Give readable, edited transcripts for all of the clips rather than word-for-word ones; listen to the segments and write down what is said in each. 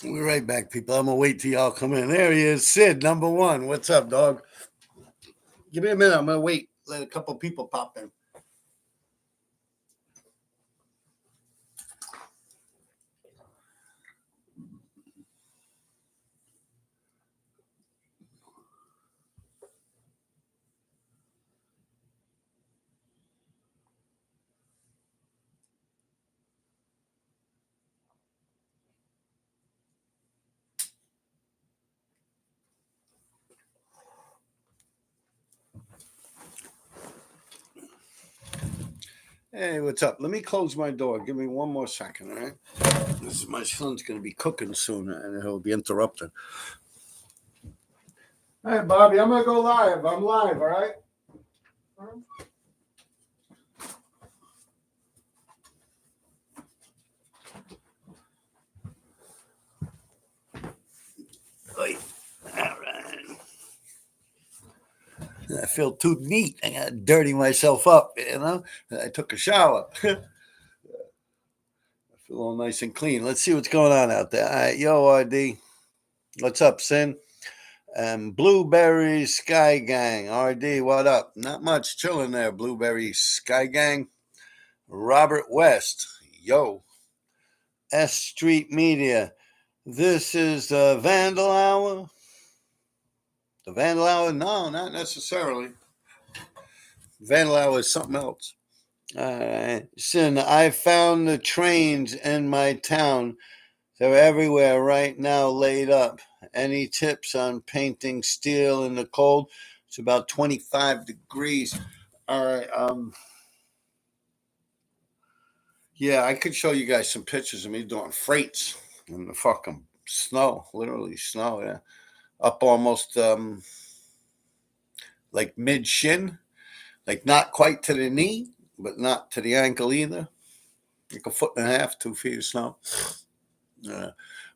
We're right back, people. I'm going to wait till y'all come in. There he is, Sid, number one. What's up, dog? Give me a minute. I'm going to wait. Let a couple people pop in. Hey, what's up? Let me close my door. Give me one more second, all right? My son's going to be cooking soon, and he'll be interrupted. Hey, Bobby, I'm going to go live. I'm live, all right? All right. I feel too neat. I got to dirty myself up, you know? I took a shower. I feel all nice and clean. Let's see what's going on out there. All right, yo, RD. What's up, Sin? Blueberry Sky Gang. RD, what up? Not much chilling there, Blueberry Sky Gang. Robert West. Yo. S Street Media. This is the Vandal Hour. The Vandal Hour? No, not necessarily. Vandal Hour is something else. All right. Sin, I found the trains in my town. They're everywhere right now laid up. Any tips on painting steel in the cold? It's about 25 degrees. All right. Yeah, I could show you guys some pictures of me doing freights in the fucking snow, literally snow, yeah. Up almost like mid shin, like not quite to the knee, but not to the ankle either. Like a foot and a half, 2 feet of snow.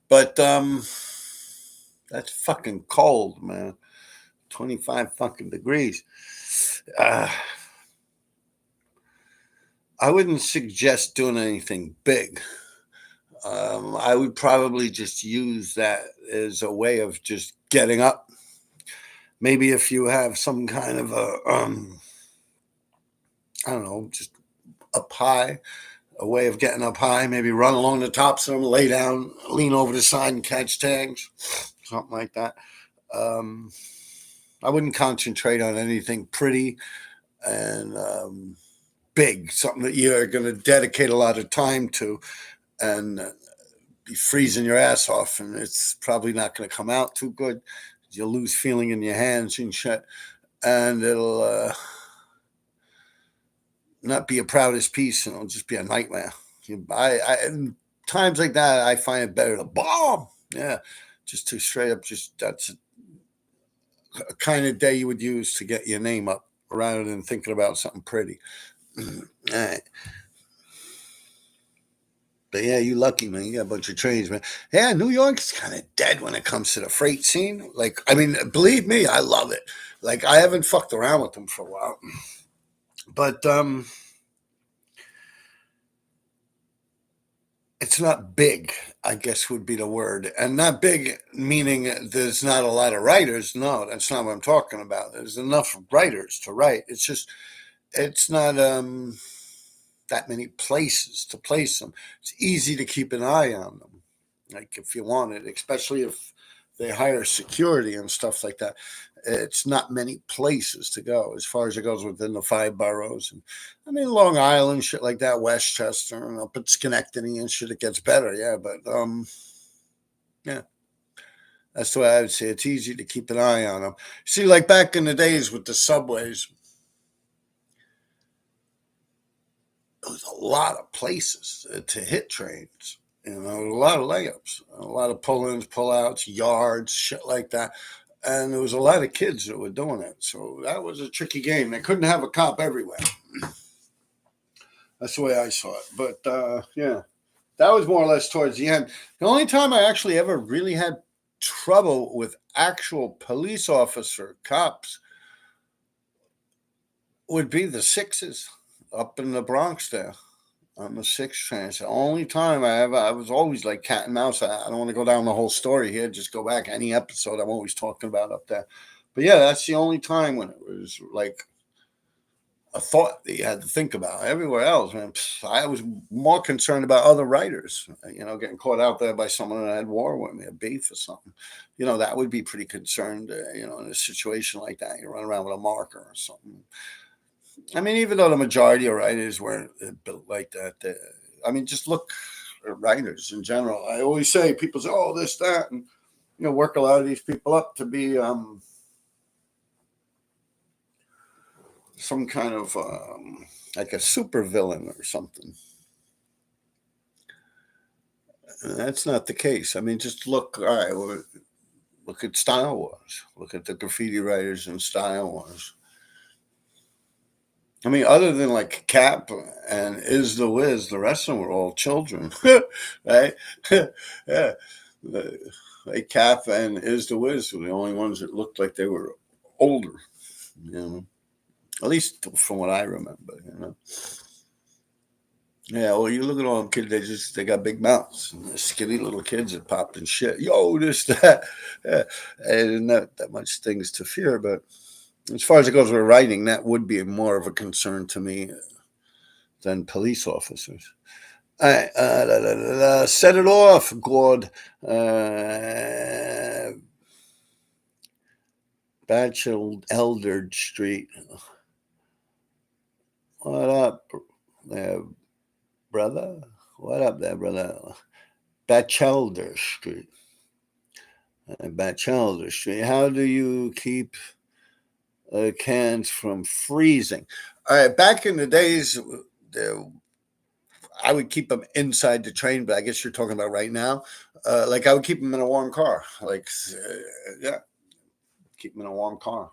But that's fucking cold, man. 25 fucking degrees. I wouldn't suggest doing anything big. I would probably just use that as a way of just getting up. Maybe if you have some kind of a, I don't know, just up high, a way of getting up high, maybe run along the tops of them, lay down, lean over the side and catch tags, something like that. I wouldn't concentrate on anything pretty and big, something that you're going to dedicate a lot of time to and be freezing your ass off, and it's probably not going to come out too good. You'll lose feeling in your hands and shit, and it'll not be a proudest piece, and it'll just be a nightmare. In times like that, I find it better to bomb. Yeah, just to straight up, just that's a kind of day you would use to get your name up rather than thinking about something pretty. All right. But yeah, you lucky, man. You got a bunch of trains, man. Yeah, New York's kind of dead when it comes to the freight scene. Like, I mean, believe me, I love it. Like, I haven't fucked around with them for a while. But it's not big, I guess would be the word. And not big meaning there's not a lot of writers. No, that's not what I'm talking about. There's enough writers to write. It's just, it's not that many places to place them. It's easy to keep an eye on them, like if you want it, especially if they hire security and stuff like that. It's not many places to go as far as it goes within the 5 boroughs. And I mean, Long Island, shit like that, Westchester, and up at Schenectady and shit, it gets better. Yeah, but yeah. That's the way I would say it's easy to keep an eye on them. See, like back in the days with the subways, there was a lot of places to hit trains. You know, a lot of layups, a lot of pull-ins, pull-outs, yards, shit like that. And there was a lot of kids that were doing it. So that was a tricky game. They couldn't have a cop everywhere. That's the way I saw it. But yeah, that was more or less towards the end. The only time I actually ever really had trouble with actual police officer cops would be the 6s up in the Bronx there. On the 6th train. It's the only time I was always like cat and mouse. I don't want to go down the whole story here. Just go back any episode I'm always talking about up there. But yeah, that's the only time when it was like a thought that you had to think about. Everywhere else, man, I was more concerned about other writers, getting caught out there by someone that had war with me, a beef or something. That would be pretty concerned, in a situation like that. You run around with a marker or something. I mean, even though the majority of writers weren't built like that, just look at writers in general. I always say, people say, oh, this, that, and, work a lot of these people up to be some kind of like a super villain or something. And that's not the case. I mean, just look, all right, look at Style Wars. Look at the graffiti writers in Style Wars. I mean, other than like Cap and Is the Wiz, the rest of them were all children, right? Yeah. Like Cap and Is the Wiz were the only ones that looked like they were older, at least from what I remember, Yeah, well, you look at all them kids, they got big mouths. And the skinny little kids that popped and shit. Yo, this, that. Yeah. And not that much things to fear, but as far as it goes with writing, that would be more of a concern to me than police officers. All right, set it off, Gord. Bachelor Elder Street. What up there, brother? What up there, brother? Bachelor Street. Bachelor Street. How do you keep cans from freezing? All right, back in the days, I would keep them inside the train, but I guess you're talking about right now. Like I would keep them in a warm car. Yeah, keep them in a warm car.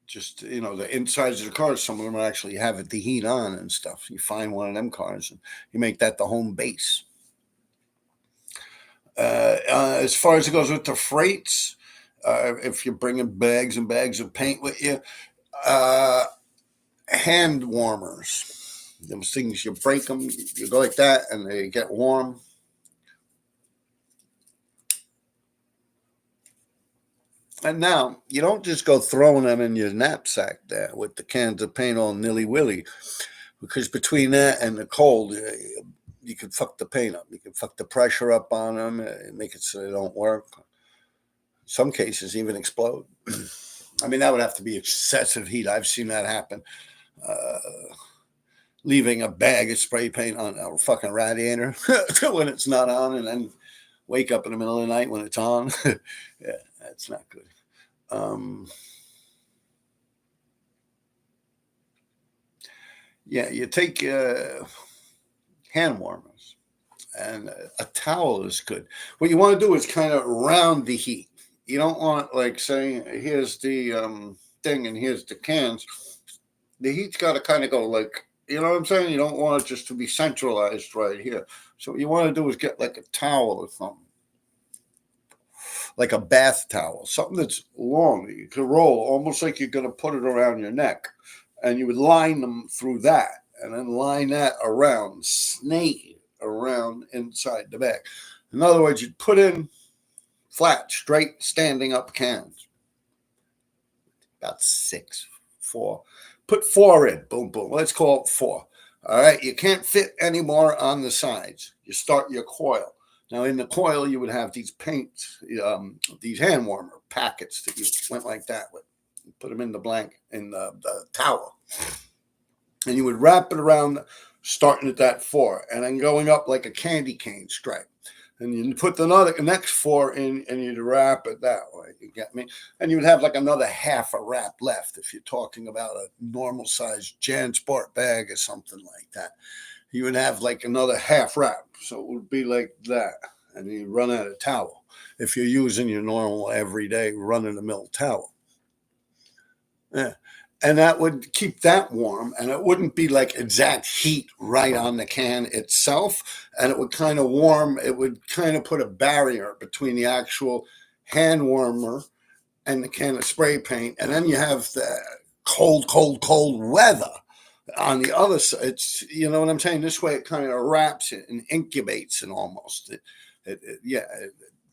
Just, the insides of the cars, some of them actually have the heat on and stuff. You find one of them cars and you make that the home base. As far as it goes with the freights, if you're bringing bags and bags of paint with you, hand warmers, those things, you break them, you go like that and they get warm. And now you don't just go throwing them in your knapsack there with the cans of paint all nilly-willy, because between that and the cold, you can fuck the paint up. You can fuck the pressure up on them and make it so they don't work. Some cases even explode. I mean, that would have to be excessive heat. I've seen that happen. Leaving a bag of spray paint on a fucking radiator when it's not on, and then wake up in the middle of the night when it's on. Yeah, that's not good. Yeah, you take hand warmers, and a towel is good. What you want to do is kind of round the heat. You don't want, like, saying, here's the thing and here's the cans. The heat's got to kind of go like, you know what I'm saying? You don't want it just to be centralized right here. So what you want to do is get like a towel or something, like a bath towel, something that's long that you can roll, almost like you're going to put it around your neck. And you would line them through that, and then line that around, snake it around inside the bag. In other words, you'd put in flat, straight, standing up cans. About 6, 4. Put 4 in. Boom, boom. Let's call it 4. All right. You can't fit any more on the sides. You start your coil. Now, in the coil, you would have these paints, these hand warmer packets that you went like that with. You put them in the the towel. And you would wrap it around, starting at that 4, and then going up like a candy cane stripe. And you put the next 4 in, and you'd wrap it that way. You get me? And you would have like another half a wrap left if you're talking about a normal size JanSport bag or something like that. You would have like another half wrap. So it would be like that. And you run out of towel if you're using your normal everyday run-of-the-mill towel. Yeah. And that would keep that warm, and it wouldn't be like exact heat right on the can itself. And it would kind of warm, it would kind of put a barrier between the actual hand warmer and the can of spray paint. And then you have the cold weather. On the other side, it's, you know what I'm saying? This way it kind of wraps it and incubates it almost.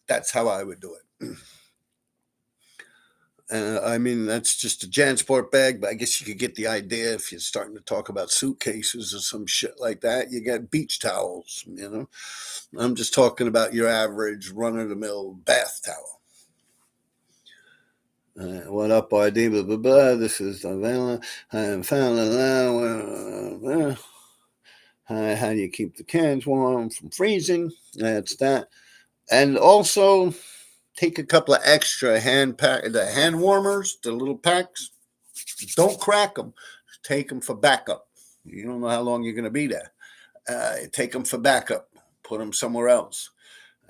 That's how I would do it. I mean, that's just a Jansport bag, but I guess you could get the idea if you're starting to talk about suitcases or some shit like that. You got beach towels, you know. I'm just talking about your average run-of-the-mill bath towel. What up, RD? Blah, blah, blah. This is the Vanilla. I am found now. How do you keep the cans warm from freezing? That's that. And also, take a couple of extra the hand warmers, the little packs. Don't crack them. Take them for backup. You don't know how long you're going to be there. Take them for backup. Put them somewhere else.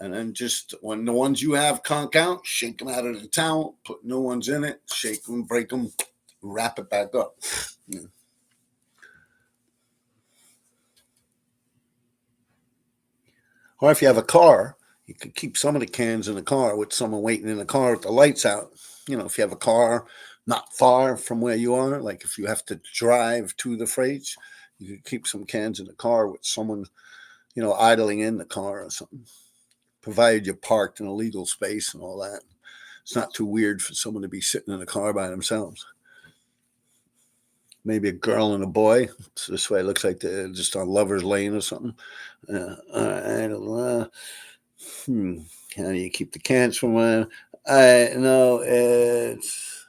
And then just when the ones you have conk out, shake them out of the towel, put new ones in it, shake them, break them, wrap it back up. Yeah. Or if you have a car, you could keep some of the cans in the car with someone waiting in the car with the lights out. You know, if you have a car not far from where you are, like if you have to drive to the fridge, you could keep some cans in the car with someone, you know, idling in the car or something. Provided you're parked in a legal space and all that. It's not too weird for someone to be sitting in a car by themselves. Maybe a girl and a boy. So this way it looks like they're just on Lover's Lane or something. How do you keep the cans from when? I know it's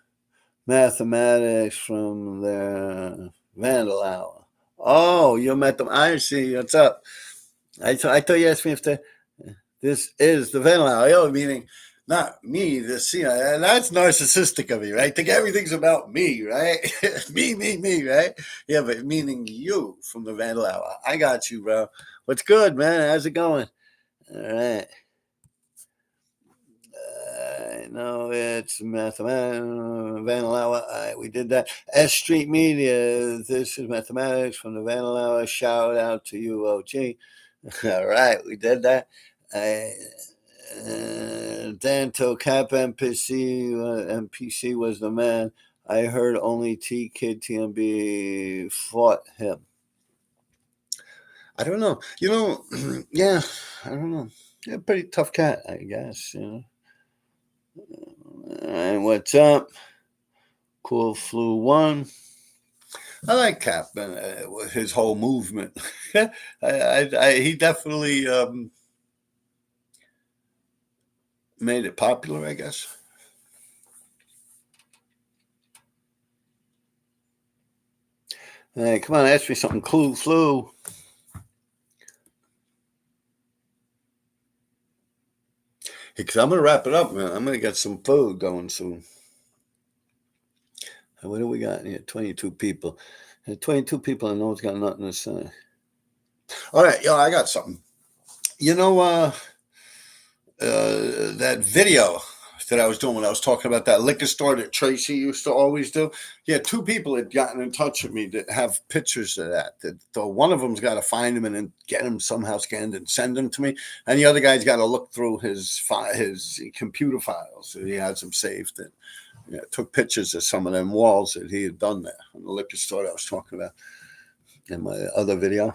mathematics from the Vandal Hour. Oh, you met them. I see. What's up? I thought you asked me if this is the Vandal Hour. Oh, meaning not me, that's narcissistic of you, right? Think everything's about me, right? me, right? Yeah, but meaning you from the Vandal Hour. I got you, bro. What's good, man? How's it going? All right. No, it's mathematics. Vandal Hour. We did that. S Street Media. This is mathematics from the Vandal Hour. Shout out to you, OG. All right, we did that. Danto Cap MPC was the man. I heard only T Kid TMB fought him. I don't know. You know, yeah, I don't know. Yeah, pretty tough cat, I guess. You know. And what's up? Cool Flu 1. I like Cap and his whole movement. He definitely made it popular, I guess. Hey, come on, ask me something. Cool Flu. Because I'm going to wrap it up, man. I'm going to get some food going soon. What do we got here? 22 people. 22 people, I know it's got nothing to say. All right, yo, I got something. You know, that video that I was doing when I was talking about that liquor store that Tracy used to always do. Yeah, 2 people had gotten in touch with me that have pictures of that. One of them's got to find them and then get them somehow scanned and send them to me. And the other guy's got to look through his computer files. So he has them saved and took pictures of some of them walls that he had done there in the liquor store that I was talking about in my other video.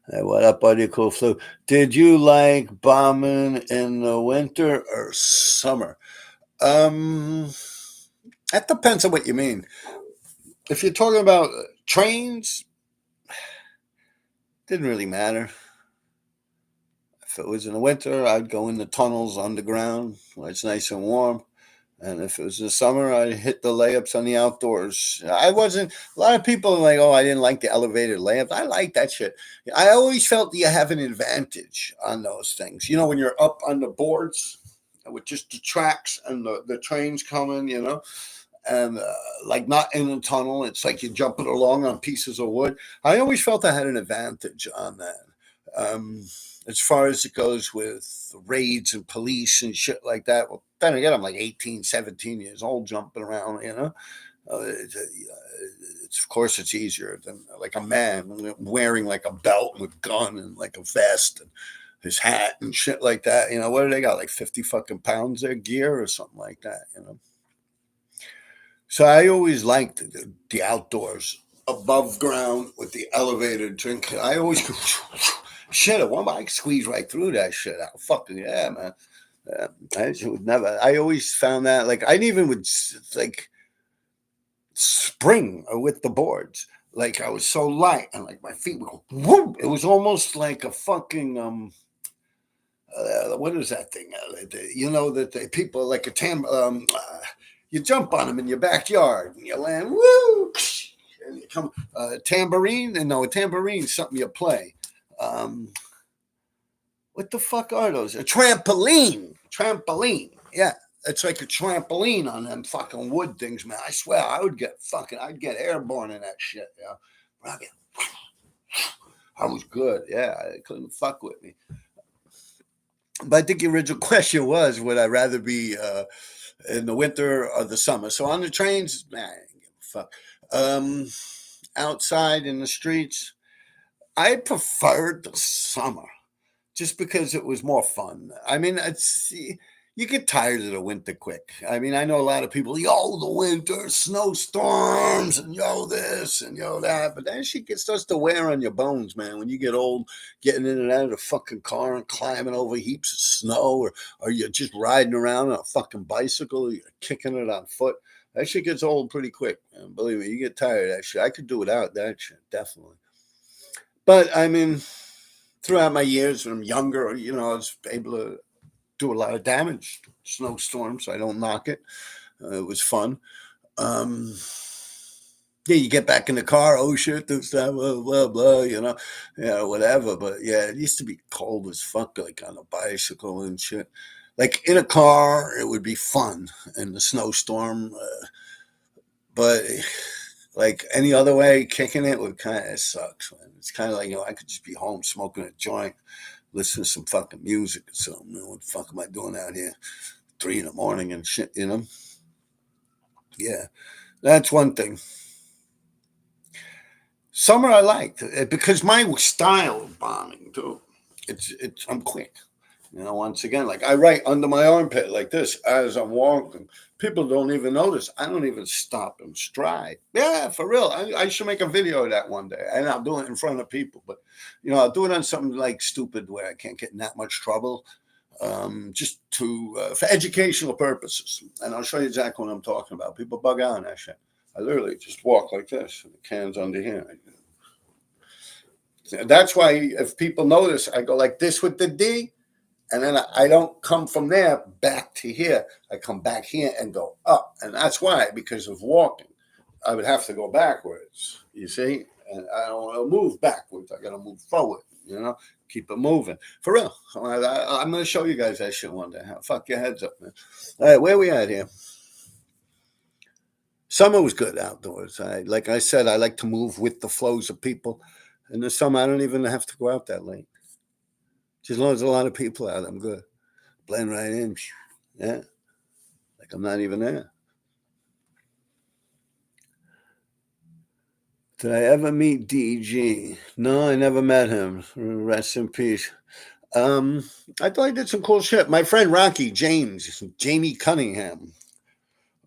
Hey, what up, buddy? Cool Flu. Did you like bombing in the winter or summer? That depends on what you mean. If you're talking about trains, didn't really matter. If it was in the winter, I'd go in the tunnels underground where it's nice and warm. And if it was the summer, I'd hit the layups on the outdoors. A lot of people are like, oh, I didn't like the elevated layups. I like that shit. I always felt you have an advantage on those things. You know, when you're up on the boards with just the tracks and the trains coming, you know, and like not in a tunnel. It's like you're jumping along on pieces of wood. I always felt I had an advantage on that. As far as it goes with raids and police and shit like that, well, then again, I'm like 18, 17 years old jumping around, you know. Of course, it's easier than like a man wearing like a belt with a gun and like a vest and his hat and shit like that. You know, what do they got? Like 50 fucking pounds their gear or something like that, you know. So I always liked the outdoors. above ground with the elevator drink. I always go, shit, I could squeeze right through that shit out. Fucking yeah, man. I would never. I always found that like I even would like spring with the boards. Like I was so light and like my feet would go whoop. It was almost like a fucking what is that thing? You know that the people like you jump on them in your backyard and you land woo. And you come tambourine and no a tambourine is something you play. What the fuck are those? A trampoline. Yeah. It's like a trampoline on them fucking wood things, man. I swear I'd get airborne in that shit, yeah. I was good, yeah. They couldn't fuck with me. But I think the original question was, would I rather be in the winter or the summer? So on the trains, man, I didn't give a fuck. Outside in the streets, I preferred the summer. Just because it was more fun. I mean, you get tired of the winter quick. I mean, I know a lot of people, the winter, snowstorms, and this and that. But that shit starts to wear on your bones, man. When you get old, getting in and out of the fucking car and climbing over heaps of snow, or you're just riding around on a fucking bicycle, you're kicking it on foot. That shit gets old pretty quick, man. Believe me, you get tired of that shit. I could do without that shit, definitely. But, I mean, throughout my years when I'm younger, I was able to do a lot of damage. Snowstorms, I don't knock it. It was fun. You get back in the car, oh shit, this time, blah, blah, blah, whatever. But yeah, it used to be cold as fuck, like on a bicycle and shit. Like in a car, it would be fun in the snowstorm. But like any other way, kicking it would kind of sucks, man. It's kind of like, I could just be home smoking a joint, listen to some fucking music or something. What the fuck am I doing out here 3 a.m. and shit, Yeah, that's one thing. Summer I liked because my style of bombing too. I'm quick. Once again, like I write under my armpit like this as I'm walking. People don't even notice. I don't even stop and stride. Yeah, for real. I should make a video of that one day. And I'll do it in front of people. But, I'll do it on something like stupid where I can't get in that much trouble. Just for educational purposes. And I'll show you exactly what I'm talking about. People bug out on that shit. I literally just walk like this. The can's under here. That's why if people notice, I go like this with the D. And then I don't come from there back to here. I come back here and go up. And that's why, because of walking, I would have to go backwards, you see? And I don't want to move backwards. I got to move forward, keep it moving. For real. I'm going to show you guys that shit one day. Fuck your heads up, man. All right, where we at here? Summer was good outdoors. Like I said, I like to move with the flows of people. In the summer, I don't even have to go out that late. As long as there's a lot of people out, I'm good. Blend right in. Yeah. Like I'm not even there. Did I ever meet DG? No, I never met him. Rest in peace. I thought I did some cool shit. My friend Rocky Jamie Cunningham,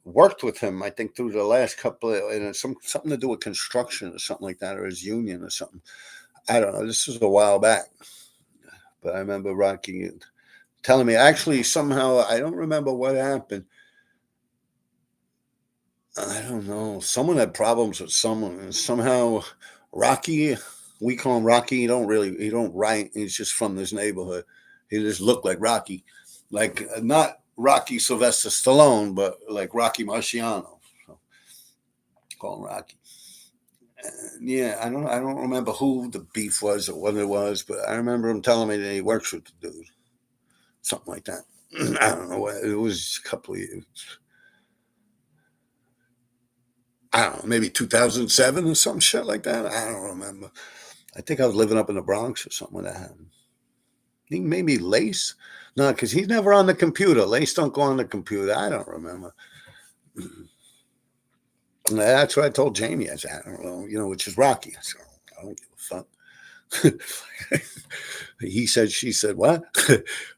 worked with him, I think, through the last couple of, something to do with construction or something like that, or his union or something. I don't know. This was a while back. But I remember Rocky telling me, actually, somehow, I don't remember what happened. I don't know. Someone had problems with someone. And somehow Rocky, we call him Rocky. He don't write. He's just from this neighborhood. He just looked like Rocky. Like, not Rocky Sylvester Stallone, but like Rocky Marciano. So, call him Rocky. Yeah, I don't remember who the beef was or what it was, but I remember him telling me that he works with the dude. Something like that. I don't know. It was a couple of years. I don't know, maybe 2007 or some shit like that. I don't remember. I think I was living up in the Bronx or something when that happened. I think maybe Lace. No, because he's never on the computer. Lace don't go on the computer. I don't remember. That's what I told Jamie. I said, I don't know, which is Rocky. I said, I don't give a fuck. He said, she said, what?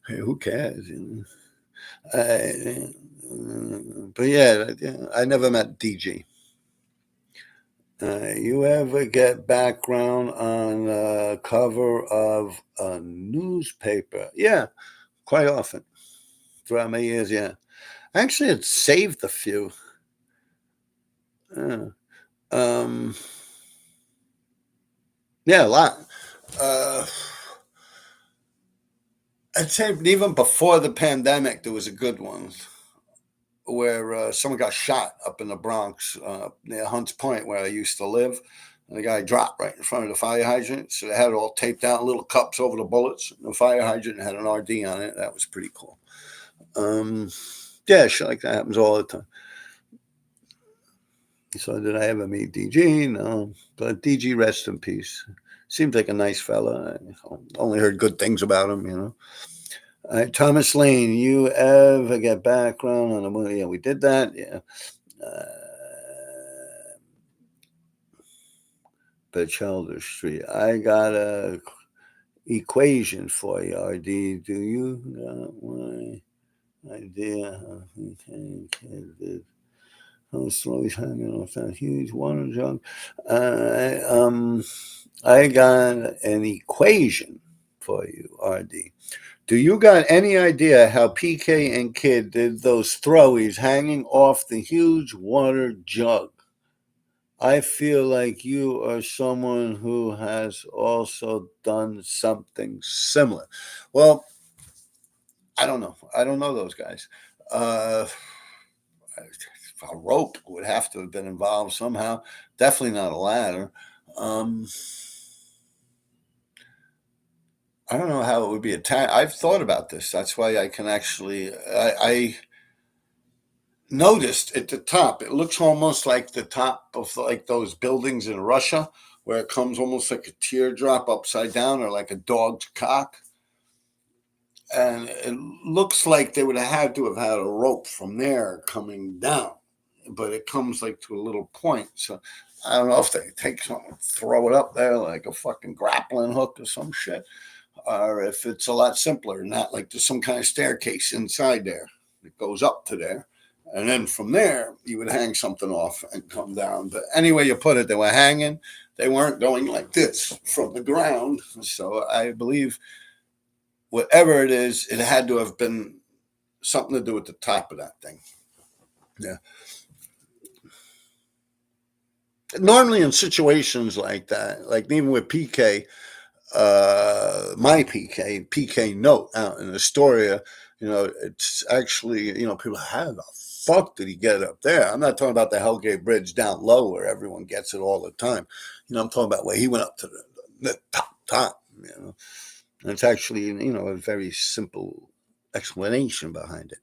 Who cares? But yeah, I never met DG. You ever get background on the cover of a newspaper? Yeah, quite often throughout my years. Yeah, actually, it's saved a few. Uh, um, yeah, a lot. Uh, I'd say even before the pandemic, there was a good one where someone got shot up in the Bronx near Hunts Point, where I used to live. And the guy dropped right in front of the fire hydrant. So they had it all taped out, little cups over the bullets. The fire hydrant had an RD on it. That was pretty cool. Yeah, shit like that happens all the time. So did I ever meet DG? No, but DG, rest in peace. Seems like a nice fella. I only heard good things about him, you know. All right, Thomas Lane, you ever get background on the movie? Yeah, we did that. Yeah. Batchelder Street. I got a equation for you, RD. Do you got my idea how he can how slow he's hanging off that huge water jug? I got an equation for you, RD. Do you got any idea how PK and Kid did those throwies hanging off the huge water jug? I feel like you are someone who has also done something similar. Well, I don't know. I don't know those guys. A rope would have to have been involved somehow. Definitely not a ladder. I don't know how it would be attached. I've thought about this. That's why I can actually. I noticed at the top, it looks almost like the top of like those buildings in Russia, where it comes almost like a teardrop upside down or like a dog's cock. And it looks like they would have had to have had a rope from there coming down, but it comes like to a little point. So I don't know if they take something, throw it up there like a fucking grappling hook or some shit, or if it's a lot simpler, not like there's some kind of staircase inside there that goes up to there. And then from there, you would hang something off and come down. But anyway you put it, they were hanging. They weren't going like this from the ground. So I believe whatever it is, it had to have been something to do with the top of that thing. Yeah. Normally in situations like that, like even with PK, my PK note out in Astoria, you know, it's actually, you know, people, how the fuck did he get it up there? I'm not talking about the Hellgate Bridge down low where everyone gets it all the time. You know, I'm talking about where he went up to the top, you know. And it's actually, you know, a very simple explanation behind it.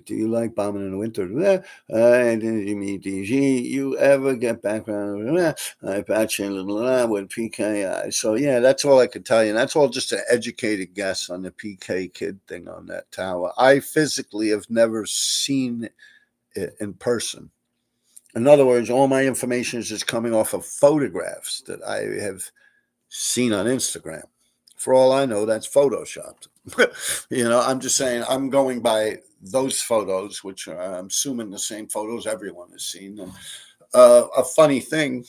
Do you like bombing in the winter? Did you meet DG? You ever get background? I patch in with PK. So yeah, that's all I could tell you. And that's all just an educated guess on the PK Kid thing on that tower. I physically have never seen it in person. In other words, all my information is just coming off of photographs that I have seen on Instagram. For all I know, that's photoshopped. You know, I'm just saying I'm going by those photos, which are, I'm assuming, the same photos everyone has seen. And, a funny thing,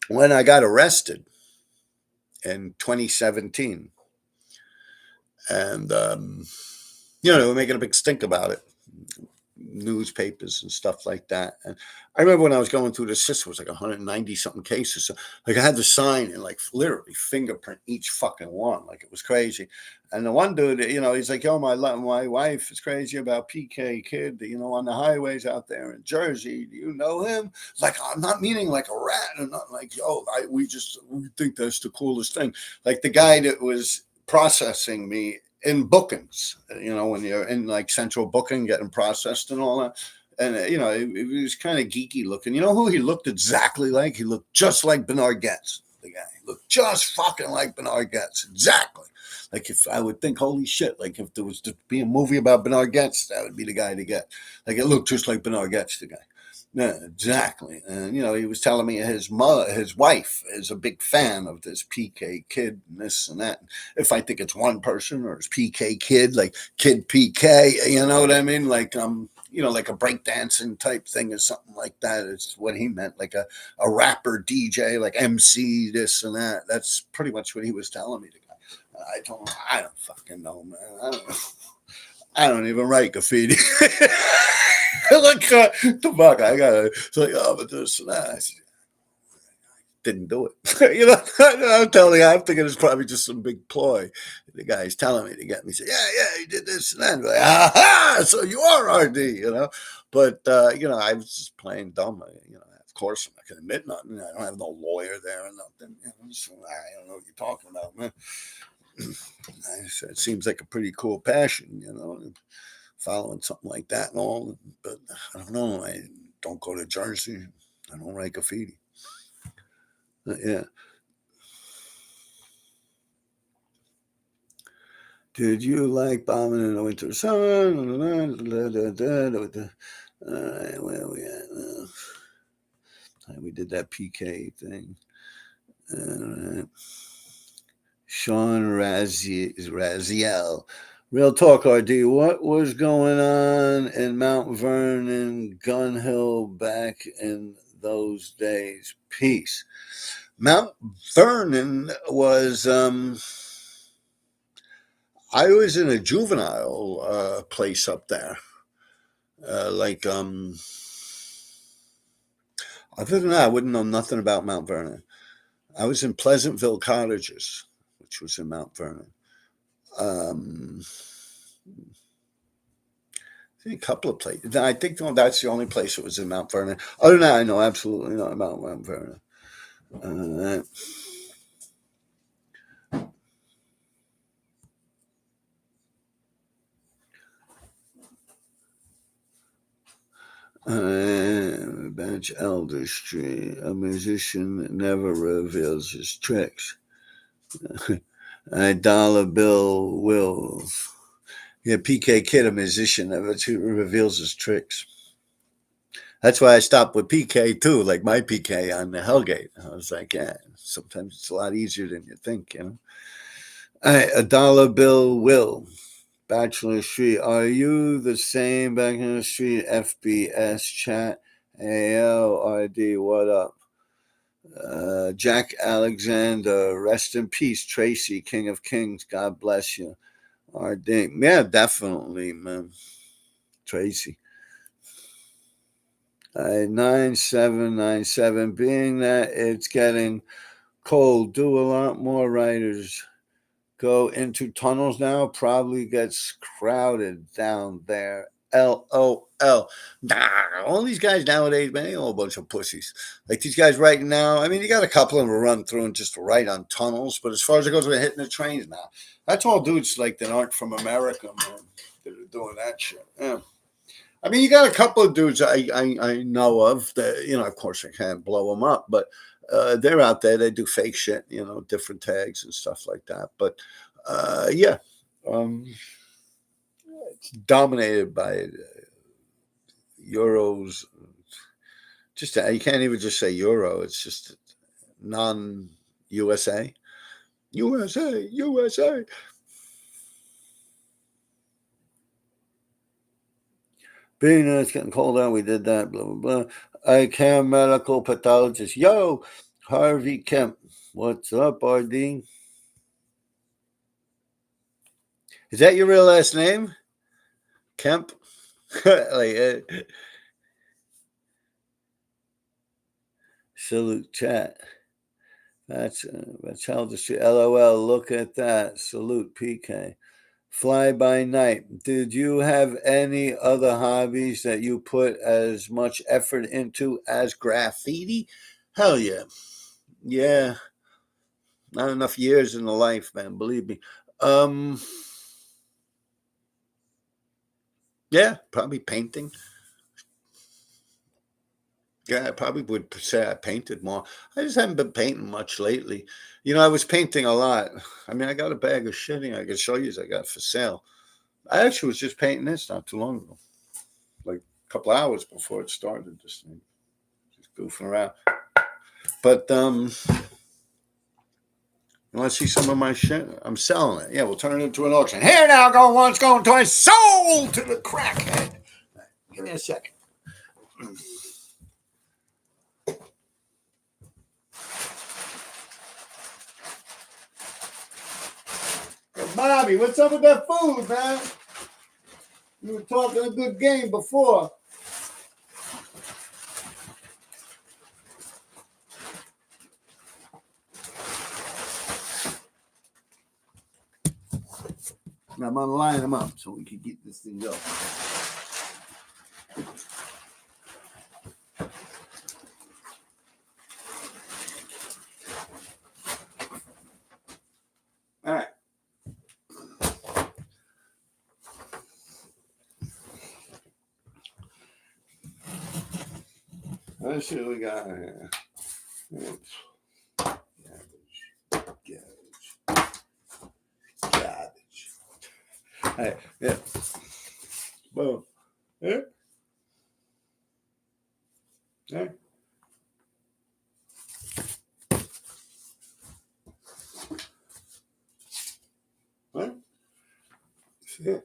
when I got arrested in 2017, and you know, they were making a big stink about it, newspapers and stuff like that. And I remember when I was going through the system, it was like 190 something cases. So like I had to sign and like literally fingerprint each fucking one. Like it was crazy. And the one dude, you know, he's like, "Yo, my wife is crazy about PK Kid, you know, on the highways out there in Jersey. Do you know him?" Like, I'm not meaning like a rat and not like, "Yo, we think that's the coolest thing." Like the guy that was processing me in bookings, you know, when you're in like central booking, getting processed and all that. And, you know, he was kind of geeky looking. You know who he looked exactly like? He looked just like Bernard Getz, the guy. He looked just fucking like Bernard Getz. Exactly. Like if I would think, holy shit, like if there was to be a movie about Bernard Getz, that would be the guy to get. Like it looked just like Bernard Getz, the guy. Yeah, exactly. And, you know, he was telling me his wife is a big fan of this PK Kid and this and that. If I think it's one person or it's PK Kid, like Kid PK, you know what I mean? Like, you like a breakdancing type thing or something like that is what he meant, like a rapper DJ, like MC, this and that. That's pretty much what he was telling me. I told him, I don't fucking know, man. I don't even write graffiti. Like, the fuck, I gotta, it's like, oh, but this and that. I said, didn't do it. I'm telling you, I'm thinking it's probably just some big ploy. The guy's telling me to get me. Say, yeah, he did this and that. Like, aha, so you are RD, But I was just playing dumb. Of course, I'm not gonna admit nothing. I don't have no lawyer there or nothing. So I don't know what you're talking about, man. It seems like a pretty cool passion, following something like that and all. But I don't know. I don't go to Jersey. I don't write graffiti. Yeah. Did you like bombing in the winter sun? Where we at? We did that PK thing. Sean Raziel. Real talk, RD. What was going on in Mount Vernon, Gun Hill back in those days? Peace. Mount Vernon was, I was in a juvenile place up there. Other than that, I wouldn't know nothing about Mount Vernon. I was in Pleasantville Cottages, which was in Mount Vernon. I think a couple of places. I think that's the only place that was in Mount Vernon. Other than that, I know absolutely not about Mount Vernon. Bench Elder Street. A musician never reveals his tricks. A dollar bill wills. Yeah, PK Kid, a musician, never reveals his tricks. That's why I stopped with PK too, like my PK on the Hellgate. I was like, yeah, sometimes it's a lot easier than you think, A dollar bill will. Bachelor Street, are you the same back in the street? FBS chat. ALRD, what up? Jack Alexander, rest in peace, Tracy, King of Kings. God bless you. RD, yeah, definitely, man. Tracy. 9797, being that it's getting cold, do a lot more riders go into tunnels now? Probably gets crowded down there. LOL. Nah, all these guys nowadays, man, ain't all a bunch of pussies. Like these guys right now, I mean, you got a couple of them who run through and just ride on tunnels, but as far as it goes, we're hitting the trains now. That's all dudes like that aren't from America, man, that are doing that shit. Yeah. I mean, you got a couple of dudes I know of that, of course I can't blow them up, but they're out there. They do fake shit, different tags and stuff like that. But yeah, it's dominated by Euros. Just you can't even just say Euro. It's just non-USA. USA. Being that it's getting cold out, we did that, blah, blah, blah. I can medical pathologist. Yo, Harvey Kemp. What's up, RD? Is that your real last name? Kemp? Salute chat. That's childish. LOL. Look at that. Salute PK. Fly by night. Did you have any other hobbies that you put as much effort into as graffiti? Hell yeah. Yeah. Not enough years in the life, man. Believe me. Yeah, probably painting. Yeah, I probably would say I painted more. I just haven't been painting much lately. I was painting a lot. I mean, I got a bag of shitting I can show you I got for sale. I actually was just painting this not too long ago. Like a couple hours before it started. Just goofing around. But you want to see some of my shit? I'm selling it. Yeah, we'll turn it into an auction. Here now, go once, going twice. Sold to the crackhead. Give me a second. Hey, Bobby, what's up with that food, man? You were talking a good game before. I'm gonna line them up so we can get this thing going. All right. Let's see what we got here. Garbage. All right, yeah. Boom. Yeah. Yeah. Right? That's it.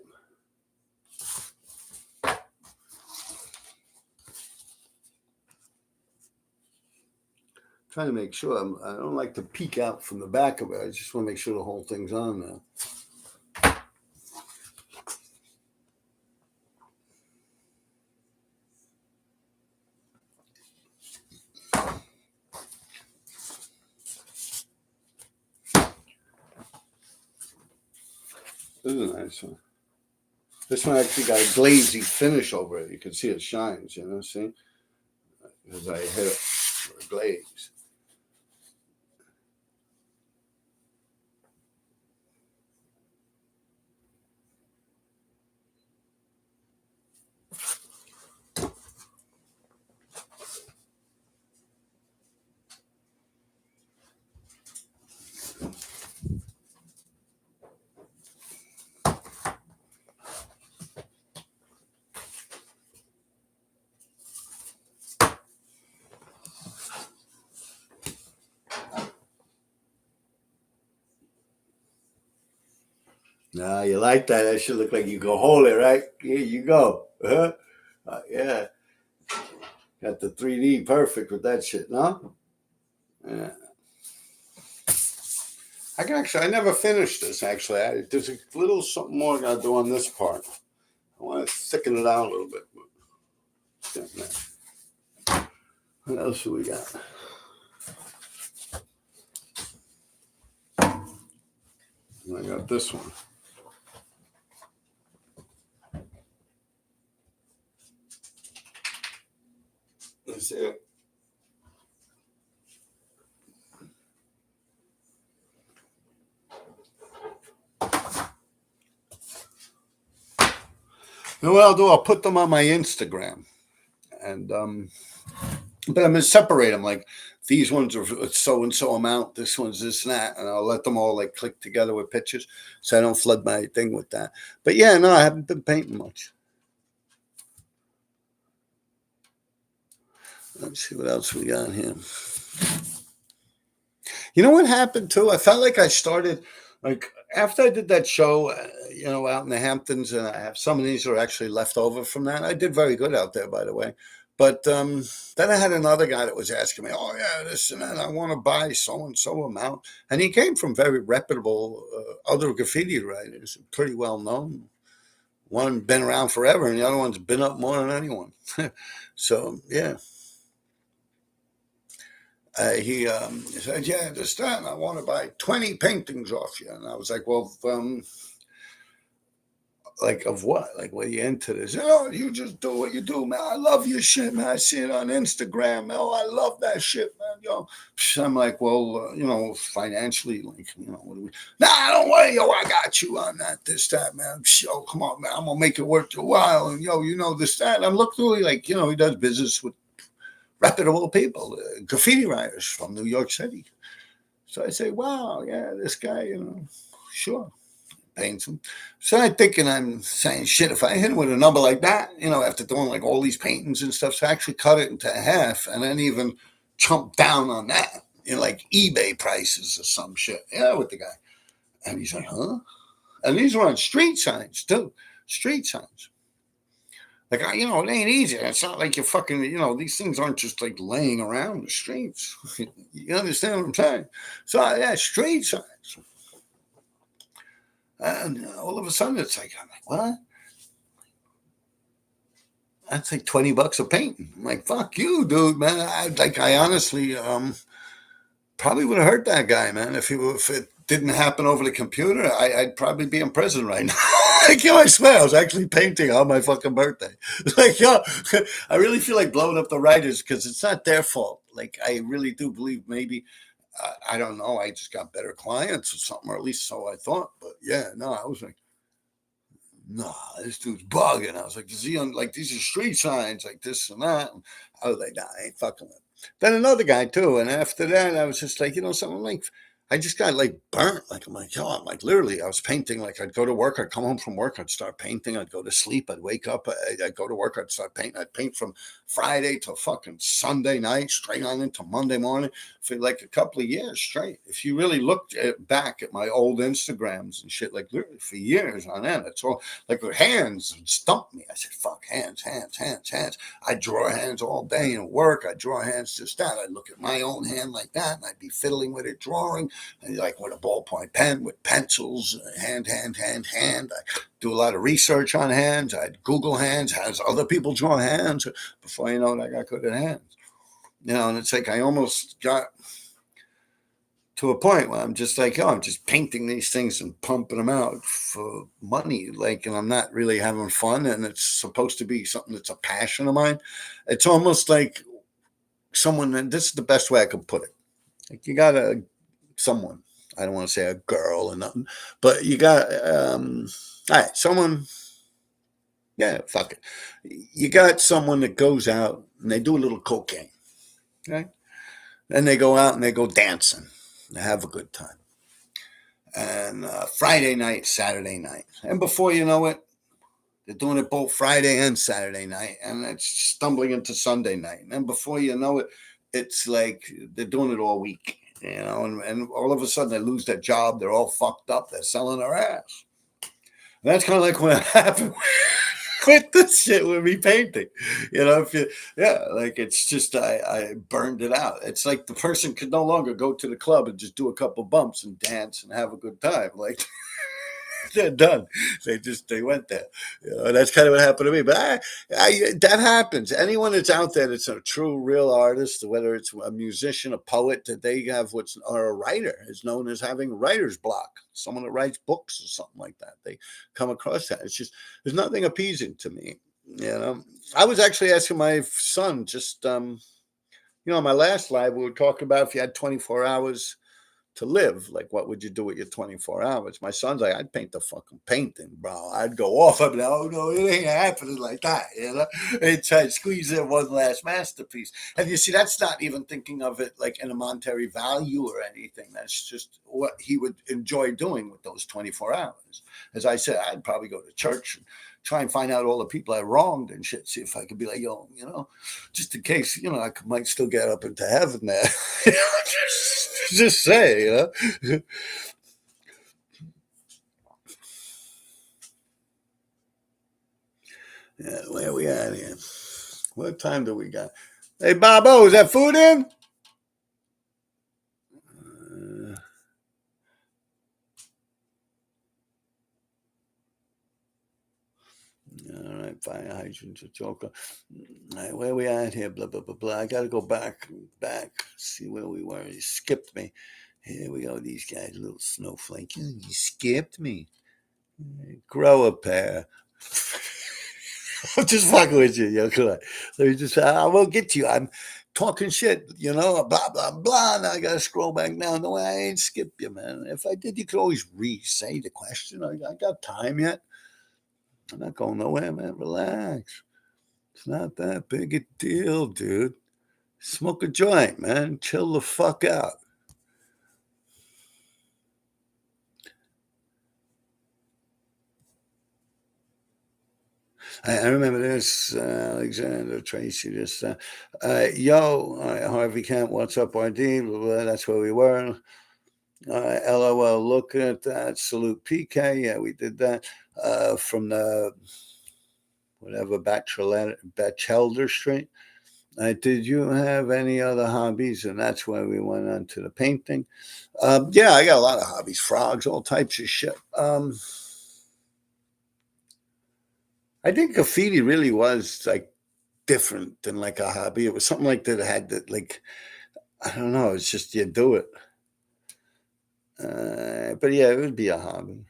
Trying to make sure I don't like to peek out from the back of it. I just want to make sure the whole thing's on now. This is a nice one. This one actually got a glazy finish over it. You can see it shines, you know, see? Because I hit it with a glaze. Now you like that? That should look like you go hold it, right? Here you go. Yeah. Got the 3D perfect with that shit, no? Yeah. I never finished this, actually. There's a little something more I got to do on this part. I want to thicken it out a little bit. What else do we got? I got this one. That's it. You know what I'll do? I'll put them on my Instagram, and but I'm gonna separate them. Like these ones are so and so amount. This one's this and that, and I'll let them all like click together with pictures, so I don't flood my thing with that. But yeah, no, I haven't been painting much. Let's see what else we got here. You know what happened too? I felt like I started like after I did that show, you know, out in the Hamptons, and I have some of these are actually left over from that. I did very good out there, by the way. But then I had another guy that was asking me, "Oh yeah, this and that. I want to buy so and so amount," and he came from very reputable other graffiti writers, pretty well known. One been around forever, and the other one's been up more than anyone. So yeah. He said, "Yeah, this time I want to buy 20 paintings off you." And I was like, "Well, like of what? Like, what are you into this?" "Oh, you just do what you do, man. I love your shit, man. I see it on Instagram, man. Oh, I love that shit, man." Yo, I'm like, "Well, you know, financially, like, you know, what do we?" "Nah, don't worry, yo, I got you on that this time, man. Yo, come on, man. I'm gonna make it worth your while." And yo, you know, this that. And I'm looking really like, you know, he does business with reputable people, graffiti writers from New York City. So I say, wow, yeah, this guy, you know, sure, paints him. So I'm thinking I'm saying, shit, if I hit him with a number like that, you know, after doing like all these paintings and stuff, so I actually cut it into half and then even chump down on that, you know, like eBay prices or some shit, yeah, with the guy. And he's like, huh? And these were on street signs too, street signs. Like, it ain't easy. It's not like you're fucking, these things aren't just like laying around the streets. You understand what I'm saying? So, yeah, street signs. And all of a sudden, it's like, I'm like, what? That's like $20 a painting. I'm like, fuck you, dude, man. I honestly, probably would have hurt that guy, man. If it didn't happen over the computer, I'd probably be in prison right now. Like, I swear, I was actually painting on my fucking birthday. Like, I really feel like blowing up the writers because it's not their fault. Like, I really do believe maybe, I don't know, I just got better clients or something, or at least so I thought. But yeah, no, I was like, nah, this dude's bugging. I was like, is he on, like, these are street signs, like this and that. And I was like, nah, I ain't fucking with him. Then another guy too. And after that, I was just like, something like, I just got like burnt. Like, I'm like, literally, I was painting. Like, I'd go to work, I'd come home from work, I'd start painting, I'd go to sleep, I'd wake up, I'd go to work, I'd start painting. I'd paint from Friday to fucking Sunday night, straight on into Monday morning for like a couple of years straight. If you really looked back at my old Instagrams and shit, like literally for years on end, it's all like with hands and stump me. I said, fuck, hands, hands, hands, hands. I draw hands all day in work. I draw hands just that. I'd look at my own hand like that, and I'd be fiddling with it, drawing, and like with a ballpoint pen, with pencils, hand, hand, hand, hand. I do a lot of research on hands. I'd Google hands, has other people draw hands. Before you know it, I got good at hands. And it's like I almost got to a point where I'm just like, I'm just painting these things and pumping them out for money. Like, and I'm not really having fun. And it's supposed to be something that's a passion of mine. It's almost like someone, and this is the best way I could put it. Like, you got someone, I don't want to say a girl or nothing, but you got, all right, someone, yeah, fuck it. You got someone that goes out and they do a little cocaine, okay? Then they go out and they go dancing. They have a good time. And Friday night, Saturday night. And before you know it, they're doing it both Friday and Saturday night. And it's stumbling into Sunday night. And before you know it, it's like they're doing it all week, and all of a sudden they lose their job. They're all fucked up. They're selling their ass. And that's kind of like what happened with this shit with me painting. Like it's just I burned it out. It's like the person could no longer go to the club and just do a couple bumps and dance and have a good time. Like they're done. They went there. That's kind of what happened to me. But that happens. Anyone that's out there that's a true, real artist, whether it's a musician, a poet, that they have or a writer is known as having writer's block. Someone that writes books or something like that. They come across that. It's just there's nothing appeasing to me. I was actually asking my son just on my last live we were talking about if you had 24 hours to live, like what would you do with your 24 hours? My son's like, I'd paint the fucking painting, bro. I'd go off. I'd be like, oh no, it ain't happening like that, and try to squeeze in one last masterpiece. And you see, that's not even thinking of it like in a monetary value or anything. That's just what he would enjoy doing with those 24 hours. As I said, I'd probably go to church and try and find out all the people I wronged and shit. See if I could be like, just in case, I might still get up into heaven there. just say, Yeah, where we at here? What time do we got? Hey, Bobo, is that food in? All right, fire hydrants, joker. All right, where we at here? Blah, blah, blah, blah. I got to go back, see where we were. You skipped me. Here we go, these guys, little snowflake. You skipped me. Grow a pair. I'm just fucking with you, come on. Let me just, I won't get to you. I'm talking shit, blah, blah, blah. Now I got to scroll back down. No, I ain't skip you, man. If I did, you could always re-say the question. I got time yet. I'm not going nowhere, man. Relax. It's not that big a deal, dude. Smoke a joint, man. Chill the fuck out. I remember this, Alexander Tracy. Just, Harvey Kent, what's up, RD? Blah, blah, that's where we were. LOL, looking at that. Salute PK. Yeah, we did that. From the whatever, Batchelder Street. Did you have any other hobbies? And that's why we went on to the painting. Yeah, I got a lot of hobbies, frogs, all types of shit. I think graffiti really was like different than like a hobby. It was something like that had that, like, I don't know, it's just you do it. But yeah, it would be a hobby.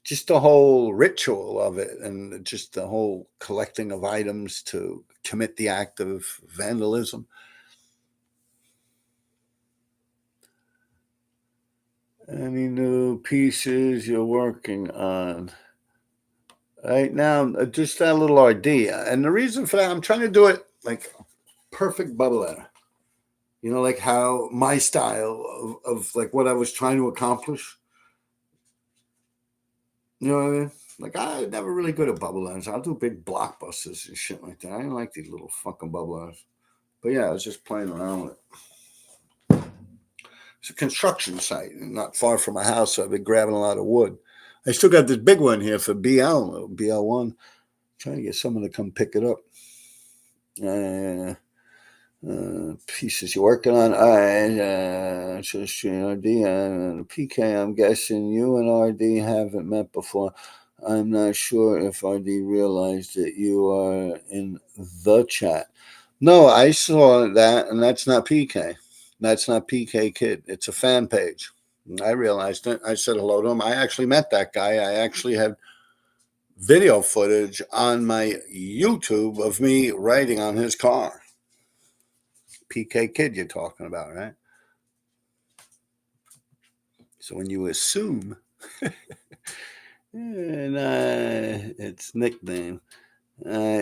Just the whole ritual of it and just the whole collecting of items to commit the act of vandalism. Any new pieces you're working on? Right now, just that little RD. And the reason for that, I'm trying to do it like perfect bubble letter. You know, like how my style of like what I was trying to accomplish. You know what I mean? Like I'm never really good at bubble letters. I'll do big blockbusters and shit like that. I don't like these little fucking bubble letters. But yeah, I was just playing around with it. It's a construction site, not far from my house. So I've been grabbing a lot of wood. I still got this big one here for BL1. Trying to get someone to come pick it up. Pieces you're working on. All right. RD. PK, I'm guessing you and RD haven't met before. I'm not sure if RD realized that you are in the chat. No, I saw that, and that's not PK. That's not PK Kid. It's a fan page. I realized it. I said hello to him. I actually met that guy. I actually had video footage on my YouTube of me riding on his car. PK Kid you're talking about, right? So when you assume and it's nickname,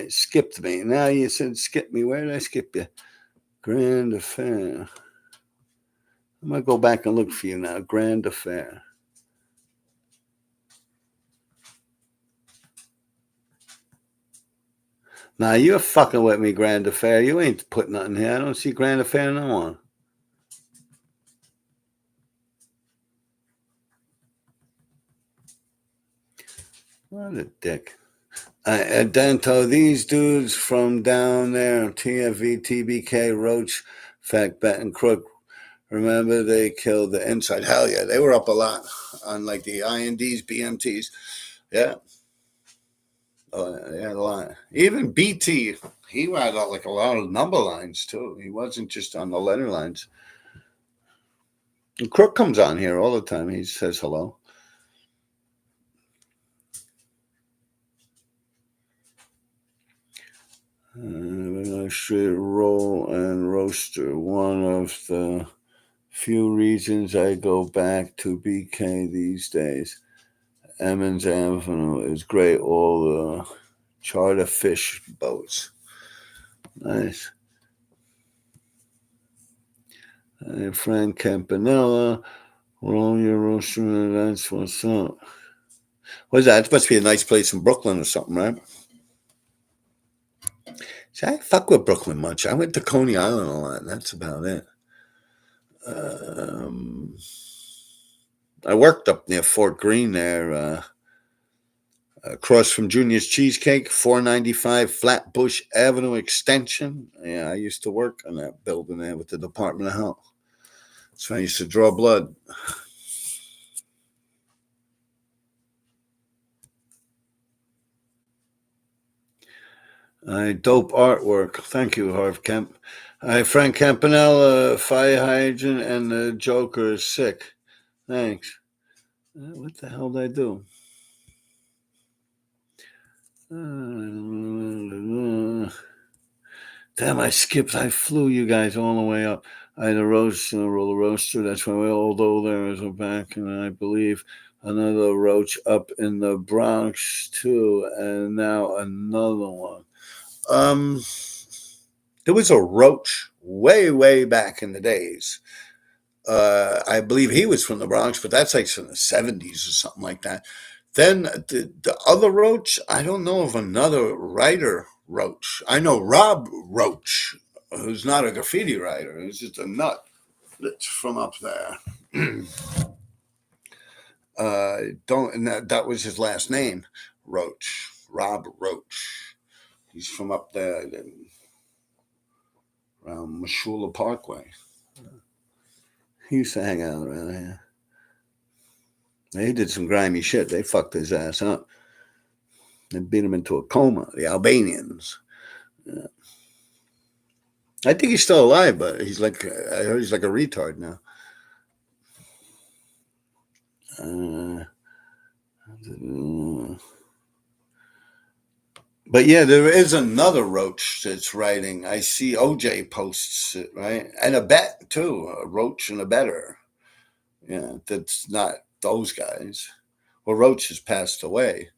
skipped me. Now you said skip me. Where did I skip you? Grand Affair. I'm going to go back and look for you now. Grand Affair. Now you're fucking with me, Grand Affair. You ain't put nothing here. I don't see Grand Affair no more. What a dick. Dento, these dudes from down there, TFV, TBK, Roach, Fact, Bet, and Crook, remember they killed the inside. Hell yeah, they were up a lot on like the INDs, BMTs. Yeah. Oh, yeah, a lot. Even BT, he had like a lot of number lines too. He wasn't just on the letter lines. And Crook comes on here all the time. He says hello. Street roll and roaster. One of the few reasons I go back to BK these days. Emmons Avenue is great. All the charter fish boats. Nice. Frank Campanella. Roll your roaster. That's what's up. What's that? It must be a nice place in Brooklyn or something, right? See, I fuck with Brooklyn much. I went to Coney Island a lot. That's about it. I worked up near Fort Greene there, across from Junior's Cheesecake, 495 Flatbush Avenue Extension. Yeah, I used to work on that building there with the Department of Health. So I used to draw blood. Dope artwork. Thank you, Harv Kemp. Frank Campanella, fire hydrant, and the Joker is sick. Thanks. What the hell did I do? Damn, I skipped. I flew you guys all the way up. I had a roller roaster. That's why although there is a back, and I believe another roach up in the Bronx too, and now another one. There was a roach way back in the days. I believe he was from the Bronx, but that's like from the 70s or something like that. Then the other roach, I don't know of another writer roach. I know Rob Roach, who's not a graffiti writer. He's just a nut that's from up there. And that was his last name, Roach, Rob Roach. He's from up there around Meshulah Parkway. He used to hang out around here. He did some grimy shit. They fucked his ass up. They beat him into a coma, the Albanians. Yeah. I think he's still alive, but I heard he's like a retard now. But yeah, there is another roach that's writing. I see OJ posts it, right? And a bet too, a roach and a better. Yeah, that's not those guys. Well, Roach has passed away.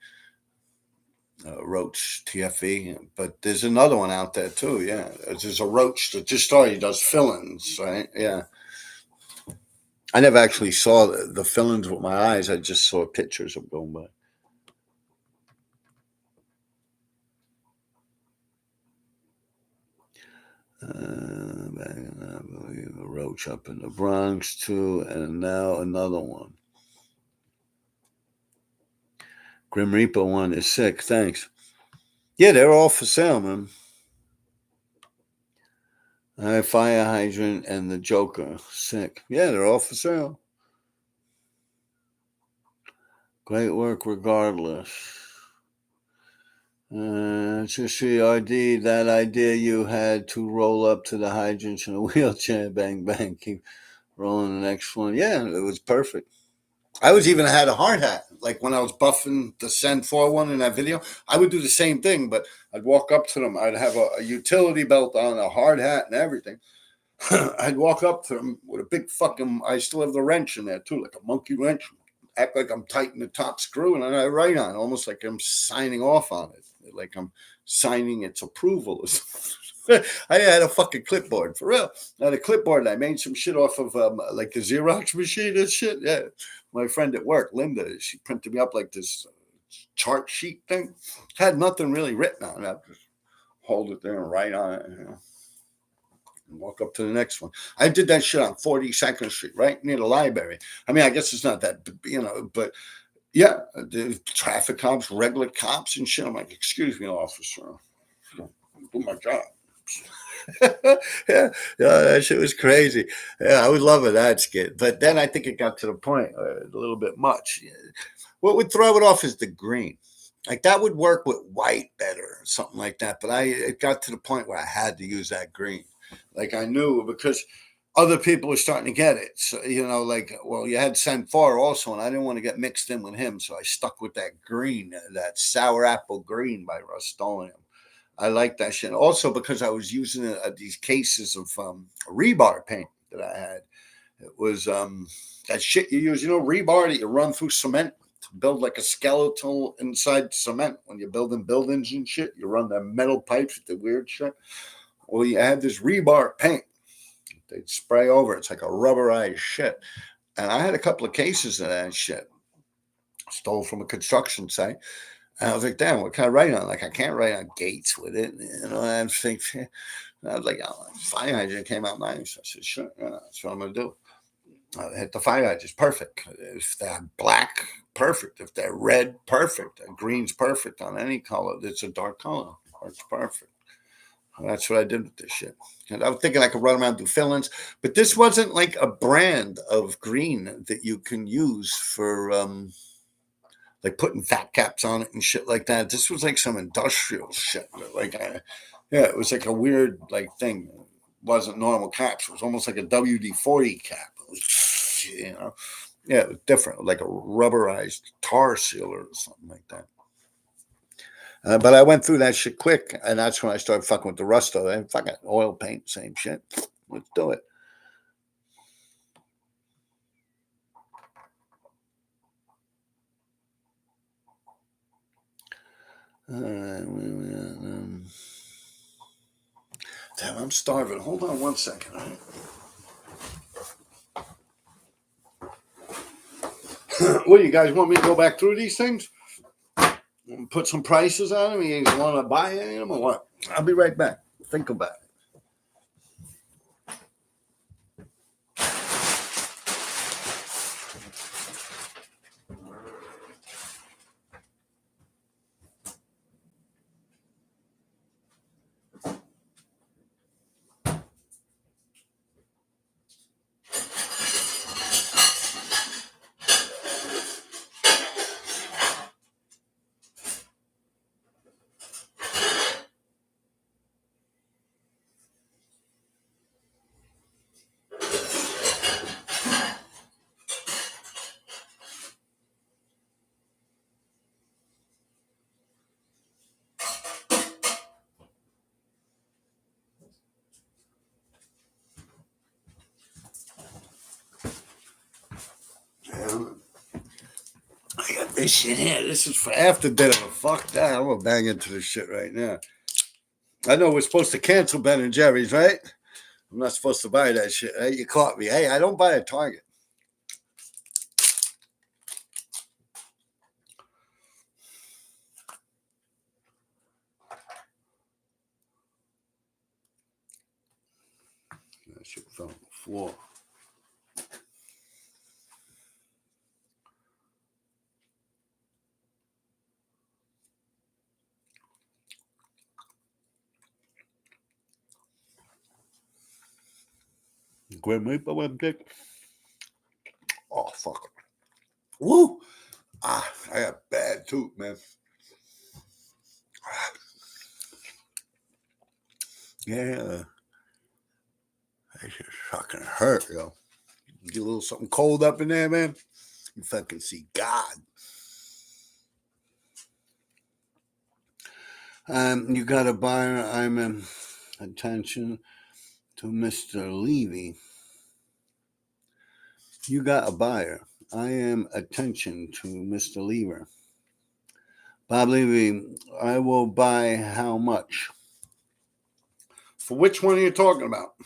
Roach TFE, but there's another one out there too. Yeah, there's a Roach that just started. He does fill-ins, right? Yeah. I never actually saw the fill-ins with my eyes. I just saw pictures of going by. I believe a Roach up in the Bronx too, and now another one. Grim Reaper one is sick. Thanks. Yeah, they're all for sale, man. Fire Hydrant and the Joker. Sick. Yeah, they're all for sale. Great work regardless. Just see RD, that idea you had to roll up to the hydrants in a wheelchair, bang, bang, keep rolling the next one. Yeah, it was perfect. I was even had a hard hat. Like when I was buffing the Send 4 one in that video, I would do the same thing, but I'd walk up to them. I'd have a utility belt on, a hard hat and everything. I'd walk up to them with a big fucking, I still have the wrench in there too, like a monkey wrench. Act like I'm tightening the top screw, and then I write on it, almost like I'm signing off on it, like I'm signing its approval. I had a fucking clipboard, for real. I had a clipboard, and I made some shit off of like the Xerox machine and shit. Yeah, my friend at work, Linda, she printed me up like this chart sheet thing. Had nothing really written on it. I just hold it there and write on it, you know. And walk up to the next one. I did that shit on 42nd Street, right near the library. I mean, I guess it's not that, you know, but yeah, the traffic cops, regular cops and shit. I'm like, excuse me, officer, do my job. yeah, that shit was crazy. Yeah, I was loving that skit. But then I think it got to the point a little bit much. What would throw it off is the green. Like that would work with white better or something like that. But it got to the point where I had to use that green. Like I knew because other people were starting to get it. So, you know, like, well, you had Send 4 also, and I didn't want to get mixed in with him. So I stuck with that green, that sour apple green by Rust-Oleum. I like that shit. Also because I was using these cases of rebar paint that I had. It was that shit you use, you know, rebar that you run through cement to build like a skeletal inside cement. When you're building buildings and shit, you run the metal pipes with the weird shit. Well, you had this rebar paint. They'd spray over. It's like a rubberized shit. And I had a couple of cases of that shit. Stole from a construction site. And I was like, damn, what can I write on? Like, I can't write on gates with it. You know, I was thinking, I was like, oh, fire hydrant came out nice. I said, sure, yeah, that's what I'm going to do. I hit the fire hydrants, perfect. If they're black, perfect. If they're red, perfect. Green's perfect on any color. It's a dark color. It's perfect. That's what I did with this shit. And I was thinking I could run around and do fill-ins, but this wasn't like a brand of green that you can use for like putting fat caps on it and shit like that. This was like some industrial shit. Like, yeah, it was like a weird like thing. It wasn't normal caps. It was almost like a WD-40 cap. It was, you know, yeah, it was different, like a rubberized tar sealer or something like that. But I went through that shit quick, and that's when I started fucking with the Rusto. And fucking oil paint, same shit. Let's do it. Damn, I'm starving. Hold on one second. All right? What do you guys want me to go back through these things? Put some prices on them? You guys want to buy any of them or what? I'll be right back. Think about it. this shit here. This is for after dinner. Fuck that. I'm gonna bang into this shit right now. I know we're supposed to cancel Ben and Jerry's, right? I'm not supposed to buy that shit. Hey, you caught me. Hey, I don't buy at Target. That shit fell on the floor. Grim Reaper went dick. Oh, fuck. Woo! I got bad tooth, man. Yeah. That shit fucking hurt, yo. Get a little something cold up in there, man. You fucking see God. You got a buyer. I'm in attention to Mr. Levy. You got a buyer. I am attention to Mr. Lever. Bob Levy, I will buy how much? For which one are you talking about?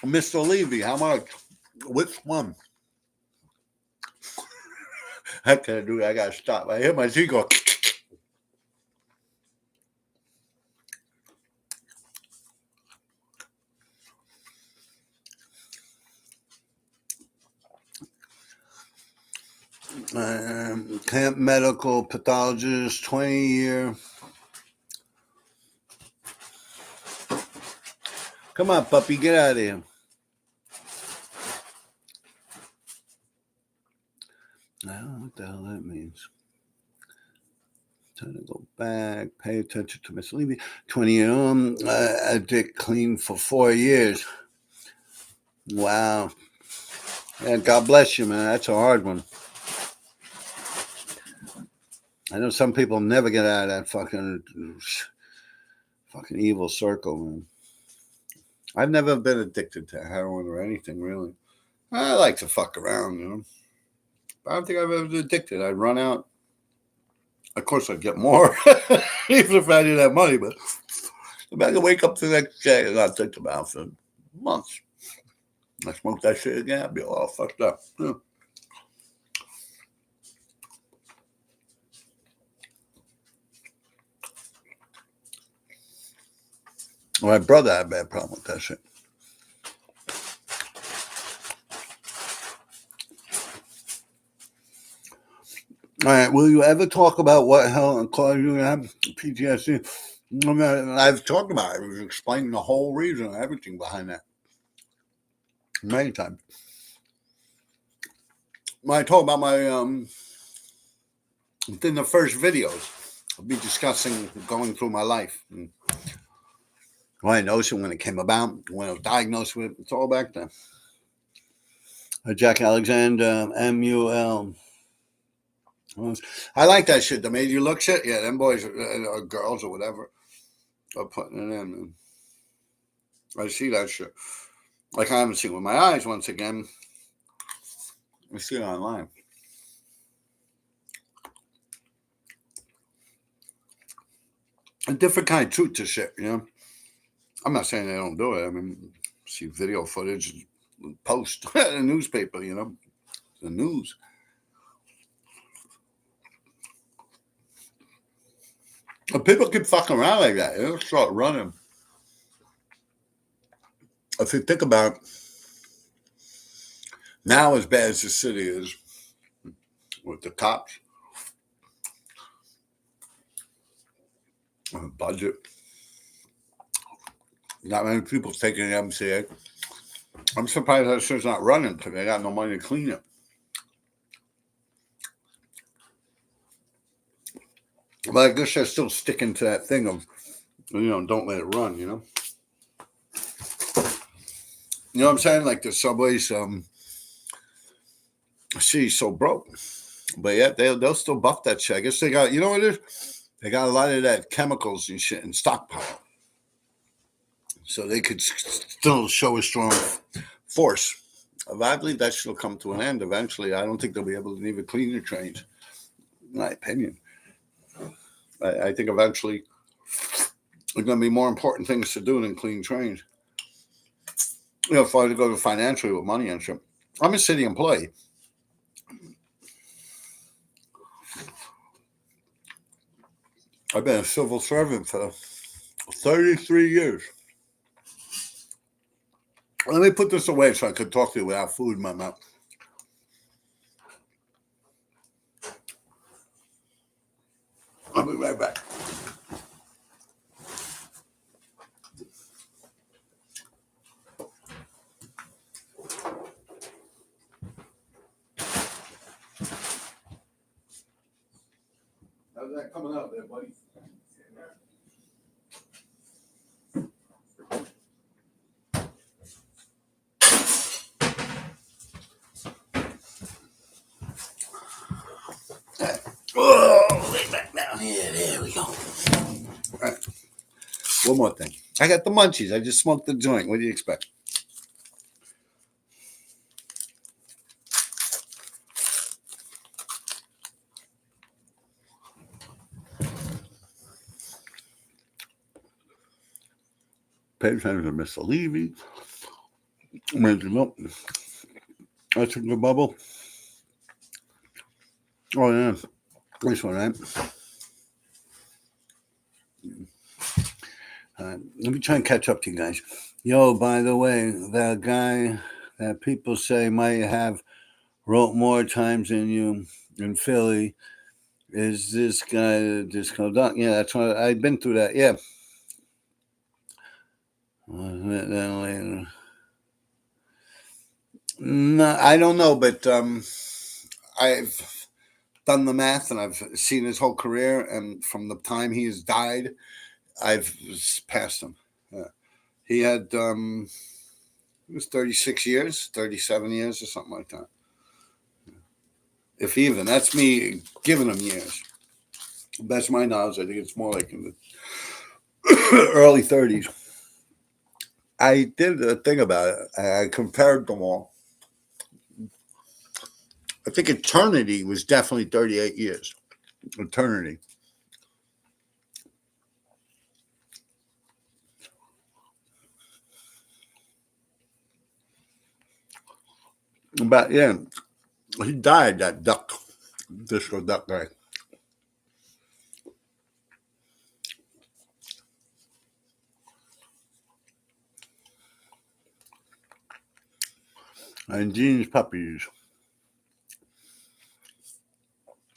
Mr. Levy, how much? Which one? I can't do it. I gotta stop. I hear my teeth go. Camp medical pathologist, 20-year. Come on, puppy, get out of here. I don't know what the hell that means. Time to go back, pay attention to Miss Levy. 20-year a dick clean for 4 years. Wow. Yeah, God bless you, man. That's a hard one. I know some people never get out of that fucking evil circle, man. I've never been addicted to heroin or anything, really. I like to fuck around, you know. But I don't think I've ever been addicted. I'd run out. Of course, I'd get more, even if I didn't have money. But if I could wake up the next day and not think about it for months, I smoke that shit again, I'd be all fucked up. Yeah. My brother had a bad problem with that shit. All right, will you ever talk about what hell caused you to have PTSD? I've talked about it. I was explaining the whole reason, everything behind that. Many times. When I talk about my, within the first videos, I'll be discussing going through my life. And when I noticed it, when it came about, when I was diagnosed with it, it's all back then. Jack Alexander, MUL. I like that shit. The made you look shit. Yeah, them boys or girls or whatever are putting it in. Man. I see that shit. Like I haven't seen it with my eyes once again. I see it online. A different kind of truth to shit, you know. I'm not saying they don't do it. I mean, see video footage, post in the newspaper, you know, the news. If people keep fucking around like that, it'll start running. If you think about now, as bad as the city is with the cops, budget, not many people taking the MCA. I'm surprised that shit's not running because they got no money to clean it. But I guess they're still sticking to that thing of, you know, don't let it run, you know? You know what I'm saying? Like the subways, city's so broke. But yeah, they'll still buff that shit. I guess they got, you know what it is? They got a lot of that chemicals and shit in stockpile. So they could still show a strong force I believe that shall come to an end eventually. I don't think they'll be able to even clean the trains, in my opinion. I think eventually there's going to be more important things to do than clean trains. If I go to financially with money and shit. I'm a city employee. I've been a civil servant for 33 years. Let me put this away so I could talk to you without food in my mouth. I'll be right back. How's that coming out there, buddy? Oh, lay back down here. There we go. All right. One more thing. I got the munchies. I just smoked the joint. What do you expect? Pay attention to Mr. Levy. I took the bubble. Oh, yeah. Nice one, right? Let me try and catch up to you guys. Yo, by the way, that guy that people say might have wrote more times than you in Philly is this guy, Disco Duck. Yeah, that's what I've been through that. Yeah. No, I don't know, but I've done the math and I've seen his whole career, and from the time he has died, I've passed him. Yeah. He had it was 36 years, 37 years, or something like that. If even, that's me giving him years. That's my knowledge. I think it's more like in the early 30s. I did a thing about it. I compared them all. I think Eternity was definitely 38 years. Eternity. But yeah, he died, that duck, Disco Duck guy. And Gene's Puppies.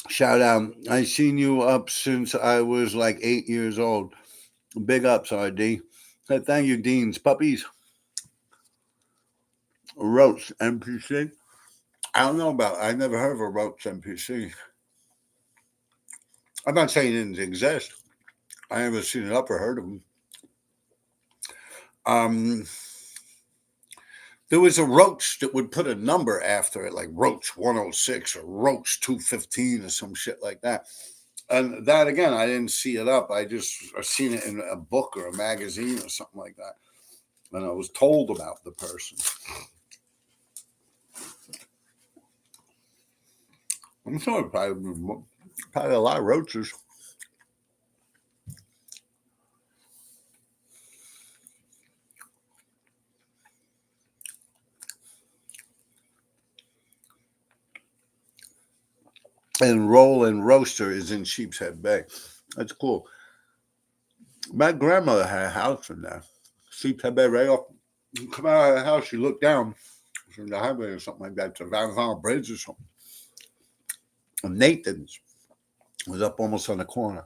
Shout out. I seen you up since I was like 8 years old. Big ups, RD. Thank you, Dean's Puppies. Roach NPC. I don't know about. I never heard of a Roach NPC. I'm not saying it didn't exist. I never seen it up or heard of them. There was a Roach that would put a number after it, like Roach 106 or Roach 215 or some shit like that. And that, again, I didn't see it up. I seen it in a book or a magazine or something like that. And I was told about the person. I'm sure probably a lot of roaches. And Roll and Roaster is in Sheepshead Bay. That's cool. My grandmother had a house in there. Sheepshead Bay, right off. You come out of the house, you look down from the highway or something like that. It's a Van Hall Bridge or something. And Nathan's was up almost on the corner.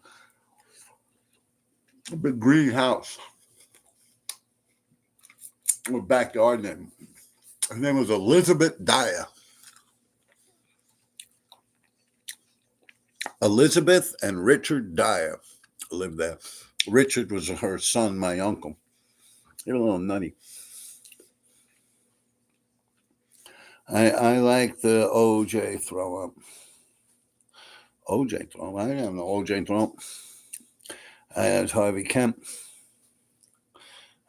A big green house. With backyard name. Her name was Elizabeth Dyer. Elizabeth and Richard Dyer lived there. Richard was her son, my uncle. They're a little nutty. I like the OJ throw up. OJ throw up. I didn't have no OJ throw up. I had Harvey Kemp.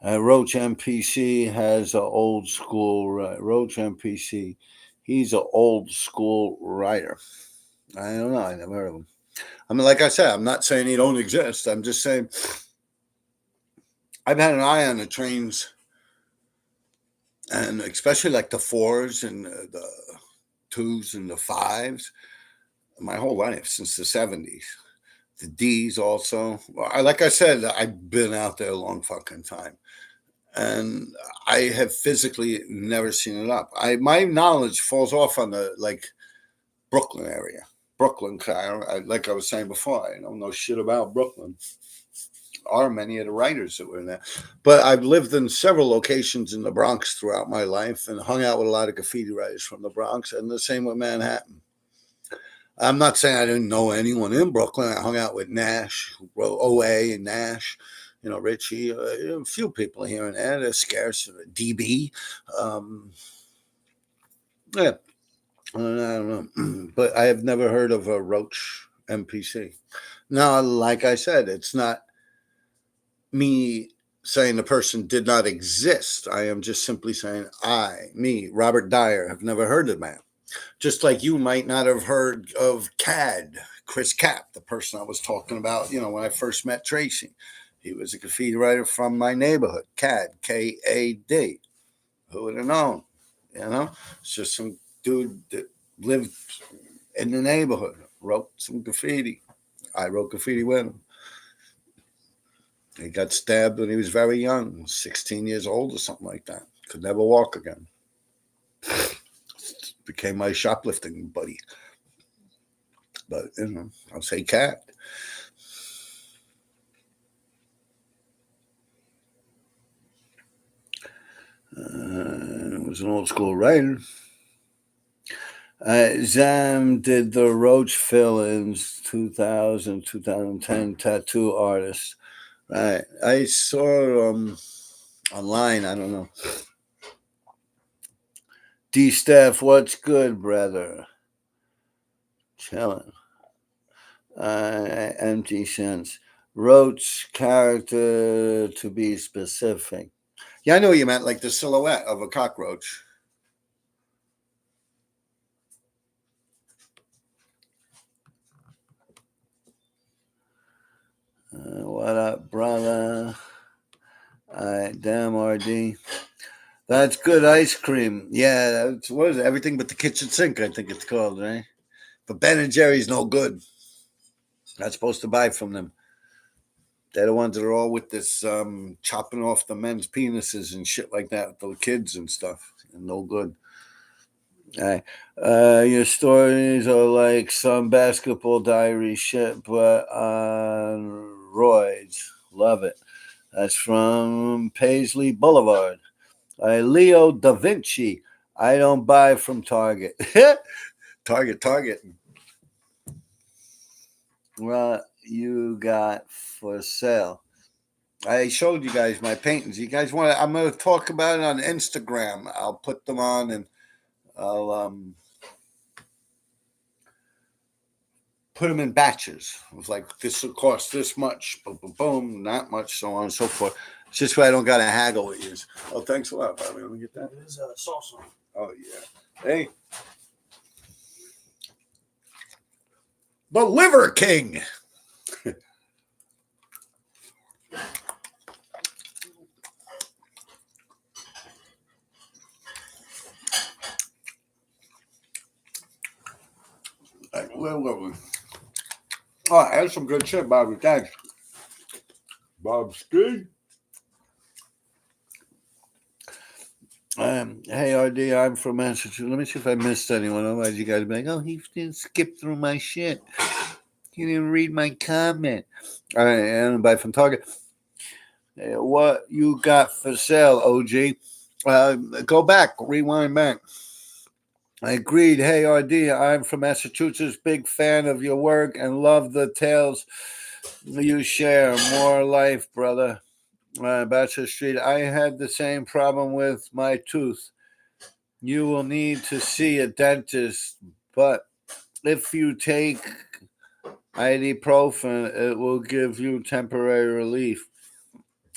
Roach MPC has an old school. Roach MPC, he's an old school writer. I don't know. I never heard of him. I mean, like I said, I'm not saying he don't exist. I'm just saying I've had an eye on the trains, and especially like the 4s and the 2s and the 5s my whole life since the 70s. The D's also. Like I said, I've been out there a long fucking time. And I have physically never seen it up. My knowledge falls off on the like Brooklyn area. Brooklyn, like I was saying before, I don't know shit about Brooklyn or many of the writers that were in there. But I've lived in several locations in the Bronx throughout my life and hung out with a lot of graffiti writers from the Bronx, and the same with Manhattan. I'm not saying I didn't know anyone in Brooklyn. I hung out with Nash, OA and Nash, Richie, a few people here and there. They're scarce. DB. Yeah, I don't know. But I have never heard of a Roach MPC. Now, like I said, it's not me saying the person did not exist. I am just simply saying Robert Dyer, have never heard of man. Just like you might not have heard of CAD, Chris Cap, the person I was talking about, when I first met Tracy. He was a graffiti writer from my neighborhood, CAD, K-A-D. Who would have known? It's just some dude that lived in the neighborhood, wrote some graffiti. I wrote graffiti with him. He got stabbed when he was very young, 16 years old or something like that. Could never walk again. Became my shoplifting buddy. But, I'll say cat. It was an old school writer. Zam did the Roach fill-ins, 2000, 2010 tattoo artist. Right. I saw online, I don't know. D Steph, what's good, brother? Chilling. Empty sense. Roach character to be specific. Yeah, I know what you meant, like the silhouette of a cockroach. What up, brother? Damn, RD. That's good ice cream. Yeah, that's, what is it? Everything but the kitchen sink, I think it's called, right? But Ben & Jerry's no good. Not supposed to buy from them. They're the ones that are all with this chopping off the men's penises and shit like that, the kids and stuff. No good. Your stories are like some basketball diary shit, but on roids. Love it. That's from Paisley Boulevard. Leo da Vinci. I don't buy from Target. Target. What you got for sale? I showed you guys my paintings. You guys want to? I'm going to talk about it on Instagram. I'll put them on and I'll put them in batches. It was like, this will cost this much, boom, boom, boom, not much, so on and so forth. It's just why I don't got to haggle with you. Oh, thanks a lot, Bobby. Let me get that. It is salsa. Oh, yeah. Hey. The Liver King. Where were we? Oh, that's some good shit, Bobby. Thanks. Bob Ski. Hey, RD, I'm from Massachusetts. Let me see if I missed anyone. Otherwise, you guys be like, oh, he didn't skip through my shit. He didn't read my comment. All right, and by from Target. What you got for sale, OG? Go back, rewind back. I agreed. Hey, RD, I'm from Massachusetts. Big fan of your work and love the tales you share. More life, brother. Bachelor Street. I had the same problem with my tooth. You will need to see a dentist, but if you take ibuprofen, it will give you temporary relief.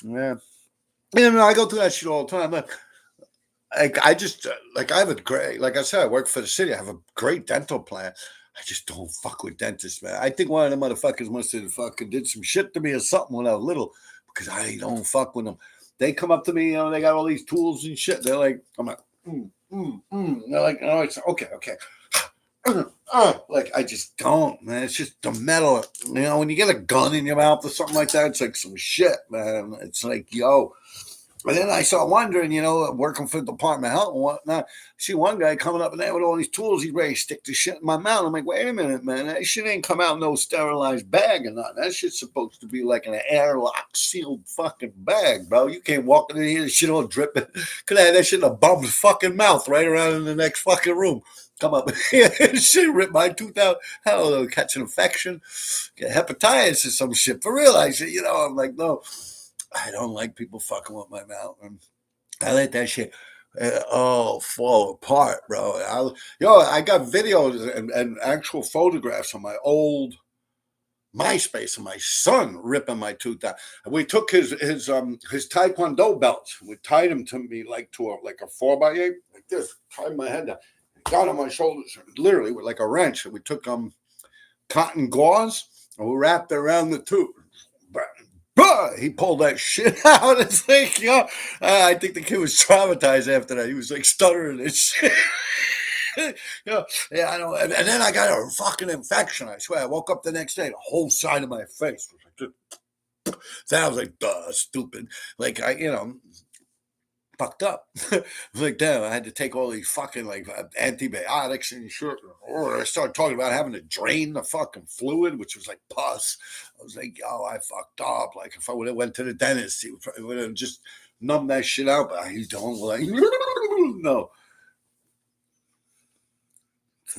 Yeah. You know, I go through that shit all the time. Like I just like I have a great, like I said, I work for the city. I have a great dental plan. I just don't fuck with dentists, man. I think one of them motherfuckers must have fucking did some shit to me or something when I was little, because I don't fuck with them. They come up to me, you know, they got all these tools and shit. They're like, I'm like, And they're like, oh, it's okay, okay. Like I just don't, man. It's just the metal. You know, when you get a gun in your mouth or something like that, it's like some shit, man. It's like, yo. And then I started wondering, you know, working for the Department of Health and whatnot. See one guy coming up in there with all these tools. He's ready to stick the shit in my mouth. I'm like, wait a minute, man. That shit ain't come out in no sterilized bag or nothing. That shit's supposed to be like an airlock sealed fucking bag, bro. You can't walk in here, shit all dripping. Could have had that shit in a bum's fucking mouth right around in the next fucking room. Come up here, shit, rip my tooth out. Hell, catch an infection, get hepatitis or some shit. For real, I said, you know, I'm like, no. I don't like people fucking with my mouth. And I let that shit fall apart, bro. I got videos and actual photographs of my old MySpace of my son ripping my tooth out. And we took his Taekwondo belts. We tied him to me like a 4x8, like this. Tied my head down. Got on my shoulders, literally with like a wrench. And we took cotton gauze and we wrapped it around the tooth. He pulled that shit out. It's like, yo, I think the kid was traumatized after that. He was like stuttering and shit. Yeah, I know. And then I got a fucking infection. I swear. I woke up the next day, the whole side of my face was like, that was like, stupid. Like fucked up. It was like, damn, I had to take all these fucking like antibiotics and shit. Or I started talking about having to drain the fucking fluid, which was like pus. I was like, yo, I fucked up. Like if I would have went to the dentist, he would have just numbed that shit out. But I don't like, no.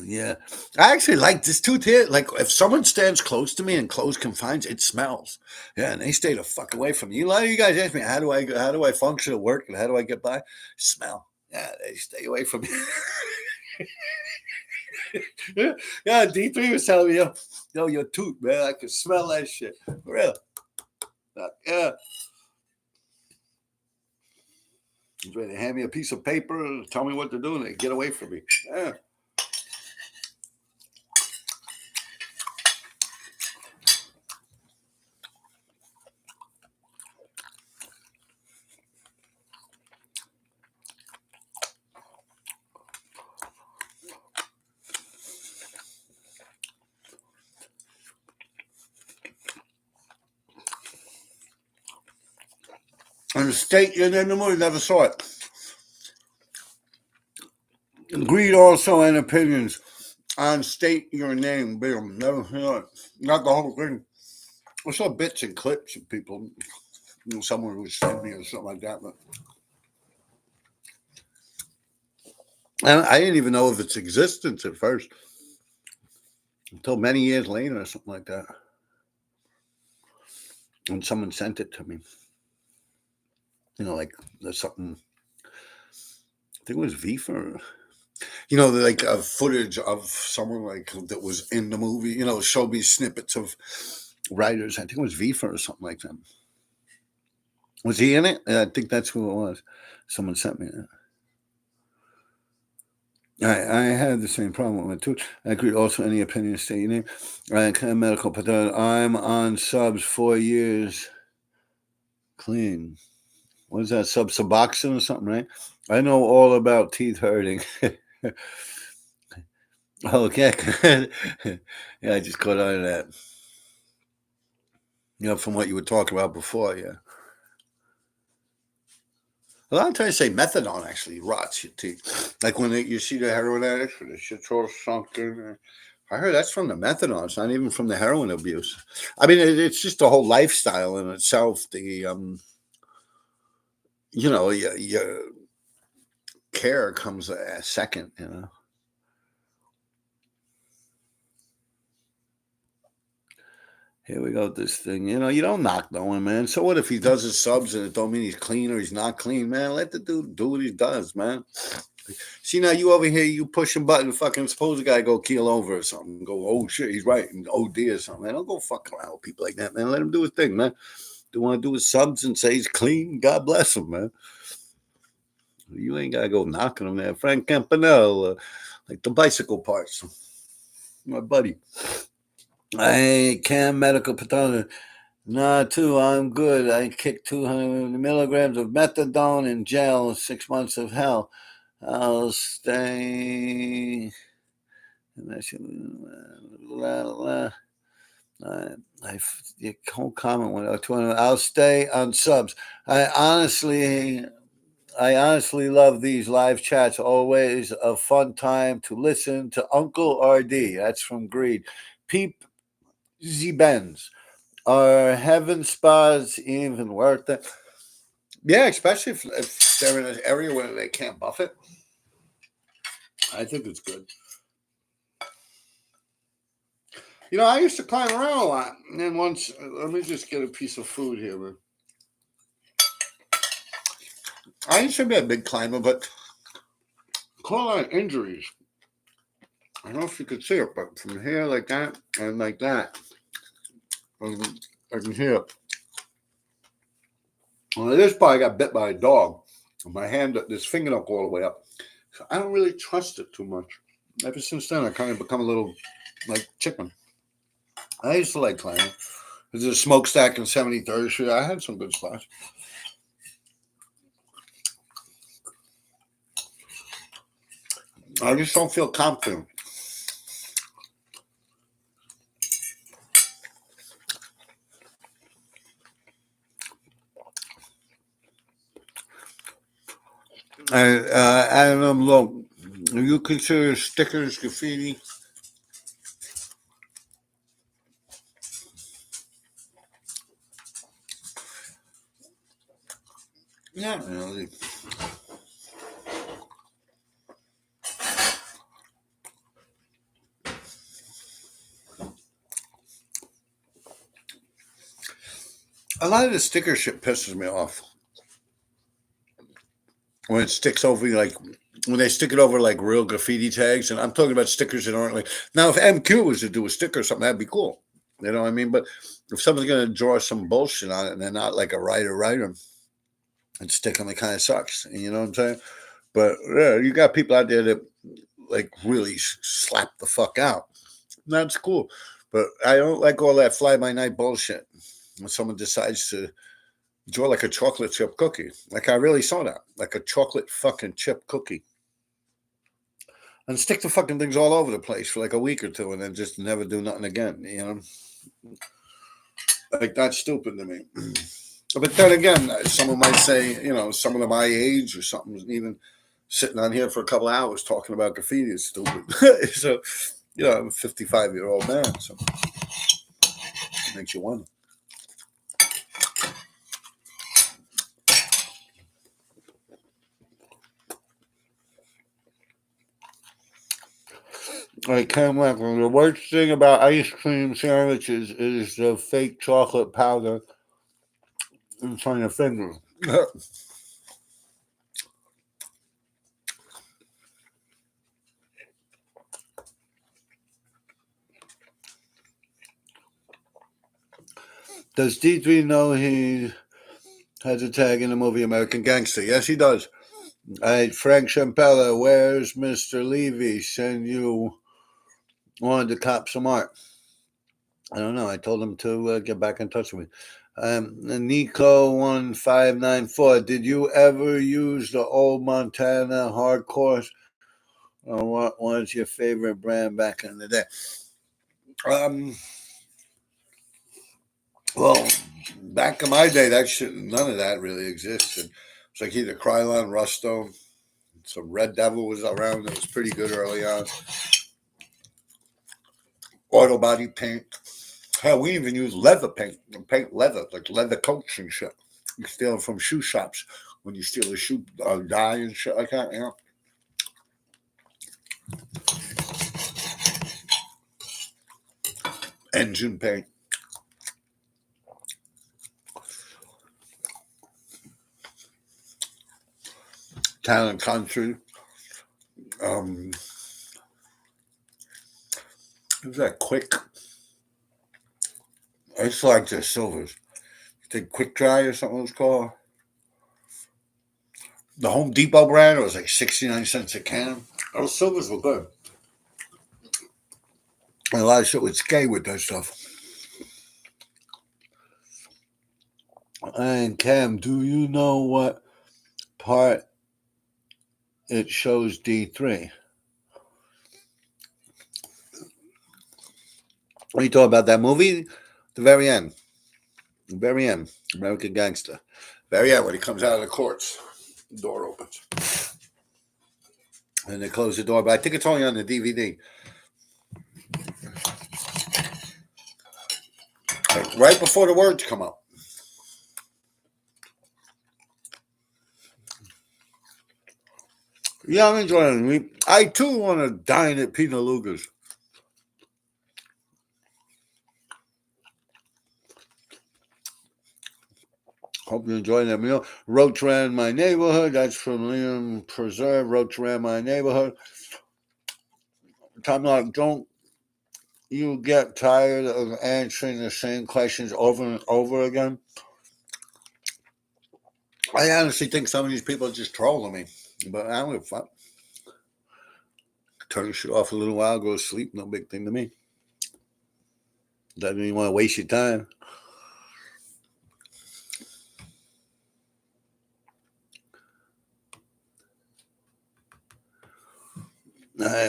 Yeah, I actually like this tooth here. Like, if someone stands close to me in close confines, it smells. Yeah, and they stay the fuck away from me. A lot of you guys ask me, how do I function at work and how do I get by? Smell. Yeah, they stay away from me. Yeah, D3 was telling me, yo, your tooth, man, I can smell that shit. For real. Yeah. He's ready to hand me a piece of paper and tell me what to do and they get away from me. Yeah. And the state in the movie never saw it. Agreed also and opinions on state your name, Bill. Never saw it. Not the whole thing. I saw bits and clips of people. You know, someone would send me or something like that. But I didn't even know of its existence at first until many years later or something like that. When someone sent it to me. You know, like there's something, I think it was VIFA. You know, like footage of someone like that was in the movie, you know, showed me snippets of writers. I think it was VIFA or something like that. Was he in it? I think that's who it was. Someone sent me that. I had the same problem with it too. I agree. Also, any opinion, state your name. Medical, but I'm on subs 4 years clean. What is that? Suboxone or something, right? I know all about teeth hurting. Okay. Yeah, I just caught on to that. You know, from what you were talking about before, yeah. A lot of times say methadone actually rots your teeth. Like when you see the heroin addicts, the shit's all sunken. I heard that's from the methadone. It's not even from the heroin abuse. I mean, it's just the whole lifestyle in itself. The, you know, your care comes second, you know. Here we go with this thing. You know, you don't knock no one, man. So what if he does his subs and it don't mean he's clean or he's not clean, man? Let the dude do what he does, man. See, now you over here, you pushing button, fucking suppose a guy go keel over or something. Go, oh shit, he's right, and OD or something. Man, don't go fuck around with people like that, man. Let him do his thing, man. they want to do his subs and say he's clean, God bless him, man. You ain't got to go knocking him there. Frank Campanella, like the bicycle parts. My buddy. I can medical pathology. Nah, too. I'm good. I kicked 200 milligrams of methadone in jail, 6 months of hell. I'll stay. Your whole comment went out. I'll stay on subs. I honestly love these live chats. Always a fun time to listen to Uncle RD. That's from Greed. Peep Z Benz. Are heaven spas even worth it? Yeah, especially if they're in an area where they can't buff it. I think it's good. You know, I used to climb around a lot. And then once, let me just get a piece of food here. Man. I used to be a big climber, but caught a lot of injuries. I don't know if you could see it, but from here like that and like that, I can hear it. Well, this part I got bit by a dog. My hand, this fingernail all the way up. So I don't really trust it too much. Ever since then, I kind of become a little like chicken. I used to like climbing. There's a smokestack in 73rd Street. I had some good spots. I just don't feel confident. I don't know, look, do you consider stickers graffiti? Not really. A lot of the sticker shit pisses me off. When it sticks over, like, when they stick it over, like, real graffiti tags, and I'm talking about stickers that aren't, like, now, if MQ was to do a sticker or something, that'd be cool. You know what I mean? But if someone's going to draw some bullshit on it and they're not, like, a writer, and stick them, it kind of sucks. You know what I'm saying? But, yeah, you got people out there that, like, really slap the fuck out. That's cool. But I don't like all that fly-by-night bullshit. When someone decides to draw like a chocolate chip cookie. Like I really saw that. Like a chocolate fucking chip cookie. And stick the fucking things all over the place for like a week or two and then just never do nothing again, you know? Like that's stupid to me. But then again, someone might say, you know, someone of my age or something, even sitting on here for a couple of hours talking about graffiti is stupid. So, you know, I'm a 55-year-old man, so it makes you wonder. I can't remember. The worst thing about ice cream sandwiches is the fake chocolate powder on your finger. Does D3 know he has a tag in the movie American Gangster? Yes, he does. All right, Frank Champella, where's Mr. Levy? Send you wanted to cop some art. I don't know. I told him to get back in touch with me. Nico1594, did you ever use the old Montana hardcore? Or what was your favorite brand back in the day? Well, back in my day, none of that really existed. It's like either Krylon, Rusto, some Red Devil was around. It was pretty good early on. Auto body paint. Hell, we even use leather paint leather, like leather coats and shit. You steal it from shoe shops when you steal a shoe dye and shit like that, you know. Engine paint. Town and country. It was that quick. I just like the silvers. the Quick Dry or something it was called. The Home Depot brand, it was like 69 cents a can. Those silvers were good. And a lot of shit would skate with that stuff. And Cam, do you know what part it shows D3? When you talk about that movie, the very end. The very end. American Gangster. Very end, when he comes out of the courts, the door opens. And they close the door, but I think it's only on the DVD. Like right before the words come up. Yeah, I'm enjoying it. I too want to dine at Pina Luga's. Hope you're enjoying that meal. Roach Ran My Neighborhood. That's from Liam Preserve. Roach Ran My Neighborhood. Time out. Don't you get tired of answering the same questions over and over again? I honestly think some of these people are just trolling me. But I don't give a fuck. Turn the shit off a little while, go to sleep. No big thing to me. Doesn't mean you want to waste your time. I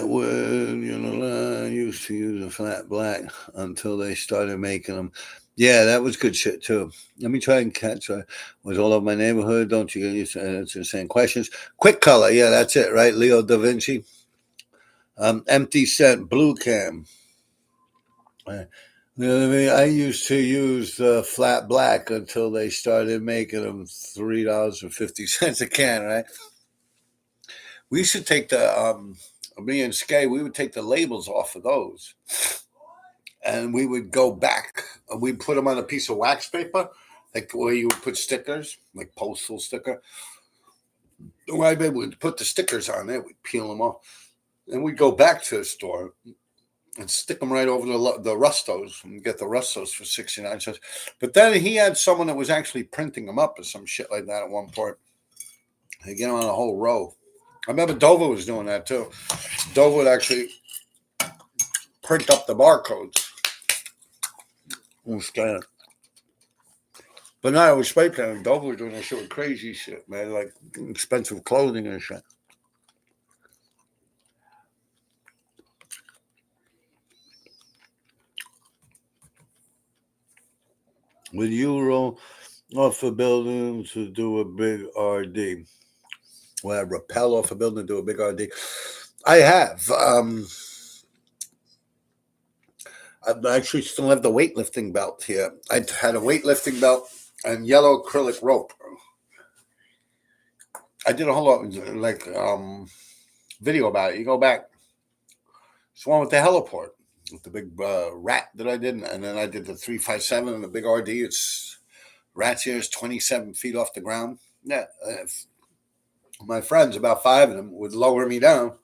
used to use a flat black until they started making them. Yeah, that was good shit too. Let me try and catch. Was all over my neighborhood. Don't you get used to answering the same questions? Quick color. Yeah, that's it, right? Leo da Vinci. Empty set blue cam. You know what I mean? I used to use the flat black until they started making them $3.50 a can, right? We should take the me and Skay, we would take the labels off of those, and we would go back. We'd put them on a piece of wax paper, like where you would put stickers, like postal sticker. Right, baby, we'd put the stickers on there. We'd peel them off, and we'd go back to the store and stick them right over the Rustos and get the Rustos for 69 cents. But then he had someone that was actually printing them up or some shit like that at one point. They get them on a whole row. I remember Dover was doing that too. Dover would actually print up the barcodes and scan it. But now it was spray painting. Dover was doing that shit with crazy shit, man. Like expensive clothing and shit. With Euro off a building to do a big RD. Well, I rappel off a building to do a big RD. I have. I actually still have the weightlifting belt here. I had a weightlifting belt and yellow acrylic rope. I did a whole lot like video about it. You go back. It's the one with the heliport, with the big rat that I did, and then I did the 357 and the big RD. It's rat's here is 27 feet off the ground. Yeah, my friends, about 5 of them, would lower me down.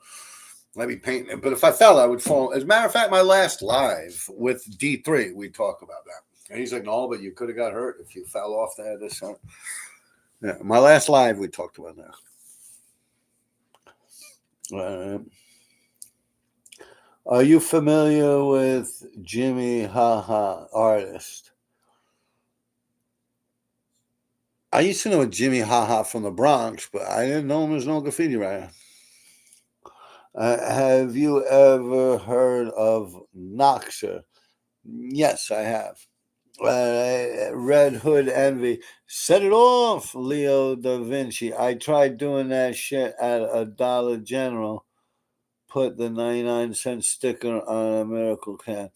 Let me paint it. But if I fell, I would fall. As a matter of fact, my last live with D3, we talk about that. And he's like, no, but you could have got hurt if you fell off there. This, yeah, my last live, we talked about that. Are you familiar with Jimmy Haha, artist? I used to know Jimmy Haha from the Bronx, but I didn't know him as no graffiti writer. Have you ever heard of Noxer? Yes, I have. Red Hood Envy. Set it off, Leo da Vinci. I tried doing that shit at a Dollar General. Put the 99-cent sticker on a Miracle can.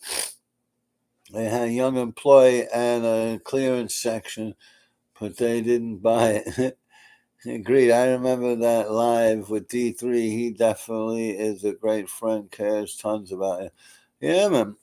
They had a young employee and a clearance section, but they didn't buy it. Agreed. I remember that live with D3. He definitely is a great friend, cares tons about it. Yeah, man.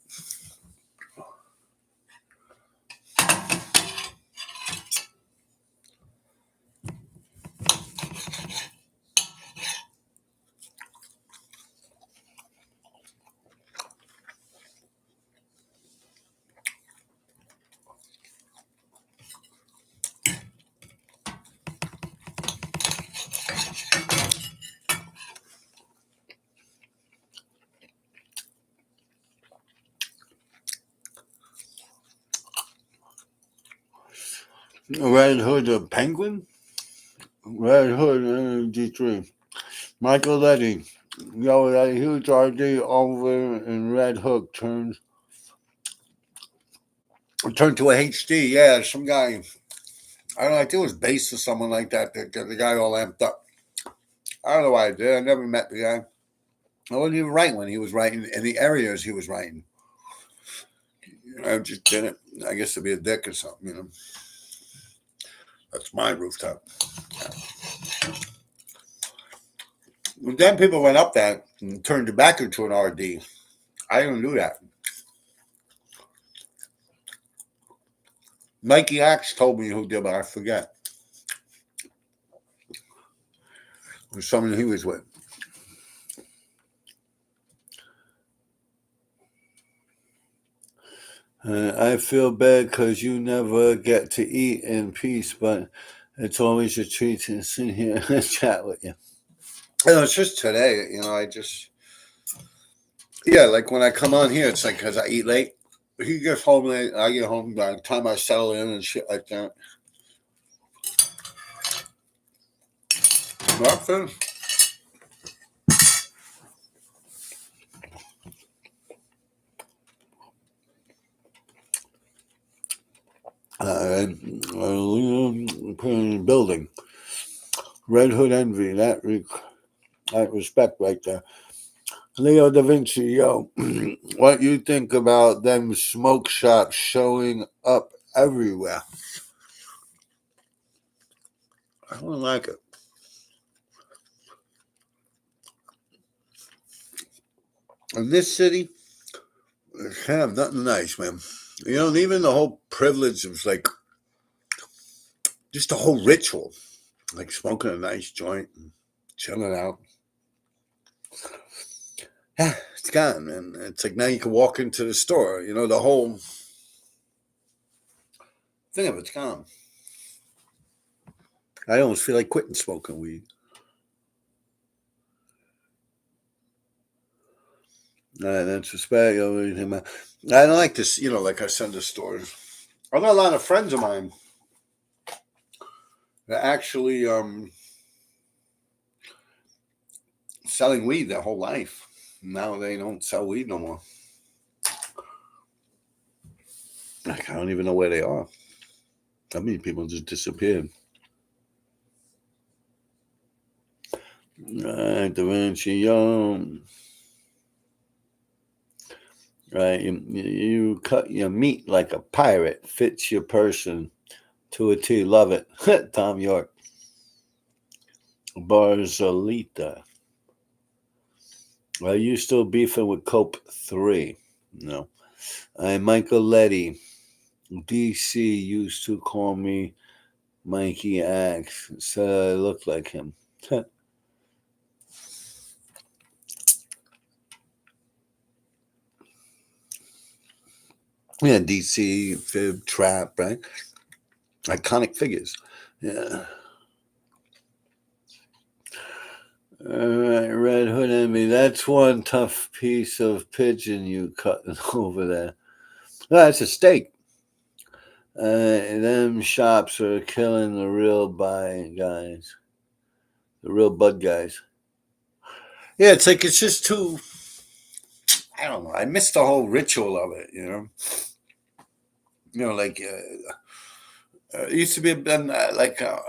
Red Hood of Penguin? Red Hood RD3. Michael Letty. Yo, that huge RD over in Red Hook turned to a HD. Yeah, some guy. I don't know. I think it was based or someone like that. The guy all amped up. I don't know why I did. I never met the guy. I wasn't even writing when he was writing in the areas he was writing. I just didn't. I guess to be a dick or something, you know. That's my rooftop. And then people went up that and turned it back into an RD. I didn't do that. Mikey Axe told me who did, but I forget. It was someone he was with. I feel bad because you never get to eat in peace, but it's always a treat to sit here and chat with you. You know, it's just today, you know, yeah, like when I come on here, it's like because I eat late. He gets home late, I get home by the time I settle in and shit like that. Not finished. Building. Red Hood Envy, that respect right there. Leo da Vinci, yo, what you think about them smoke shops showing up everywhere? I don't like it. In this city, it's kind of nothing nice, man. You know, even the whole privilege of like just the whole ritual, like smoking a nice joint and chilling out. Yeah, it's gone, man. It's like now you can walk into the store. You know, the whole thing of it's gone. I almost feel like quitting smoking weed. That's respect. I don't like this, you know, like I send to stores. I got a lot of friends of mine that actually selling weed their whole life. Now they don't sell weed no more. Like, I don't even know where they are. How many people just disappeared? Right, Da Vinci, yo. Right, you cut your meat like a pirate. Fits your person to a T. Love it. Tom York. Barzalita. Are you still beefing with Cope 3? No. Michael Letty. DC used to call me Mikey Axe, so I look like him. Yeah, DC, Fib, Trap, right? Iconic figures. Yeah. All right, Red Hood Envy. That's one tough piece of pigeon you cutting over there. No, that's a steak. Them shops are killing the real buy guys, the real bud guys. Yeah, it's like it's just too. I don't know. I miss the whole ritual of it. You know, like it used to be like a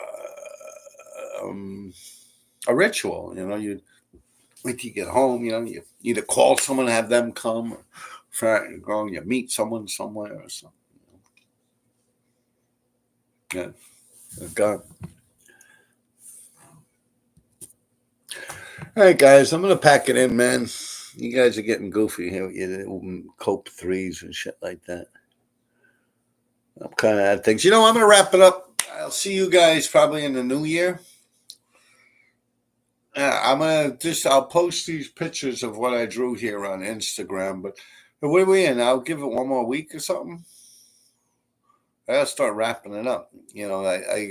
ritual. You know, you wait till you get home. You know, you either call someone, have them come, or go you meet someone somewhere or something. Yeah, God. All right, guys, I'm gonna pack it in, man. You guys are getting goofy here with your Cope 3s and shit like that. I'm kind of at things. You know, I'm gonna wrap it up. I'll see you guys probably in the new year. Yeah, I'll post these pictures of what I drew here on Instagram. But what are we in? I'll give it one more week or something. I gotta start wrapping it up. You know, I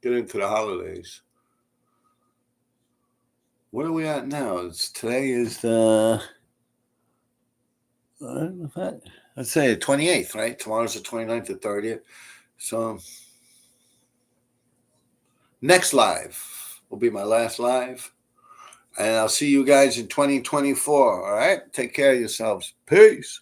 get into the holidays. What are we at now? Today is the let's say the 28th, right? Tomorrow's the 29th, the 30th. So next live will be my last live. And I'll see you guys in 2024. All right. Take care of yourselves. Peace.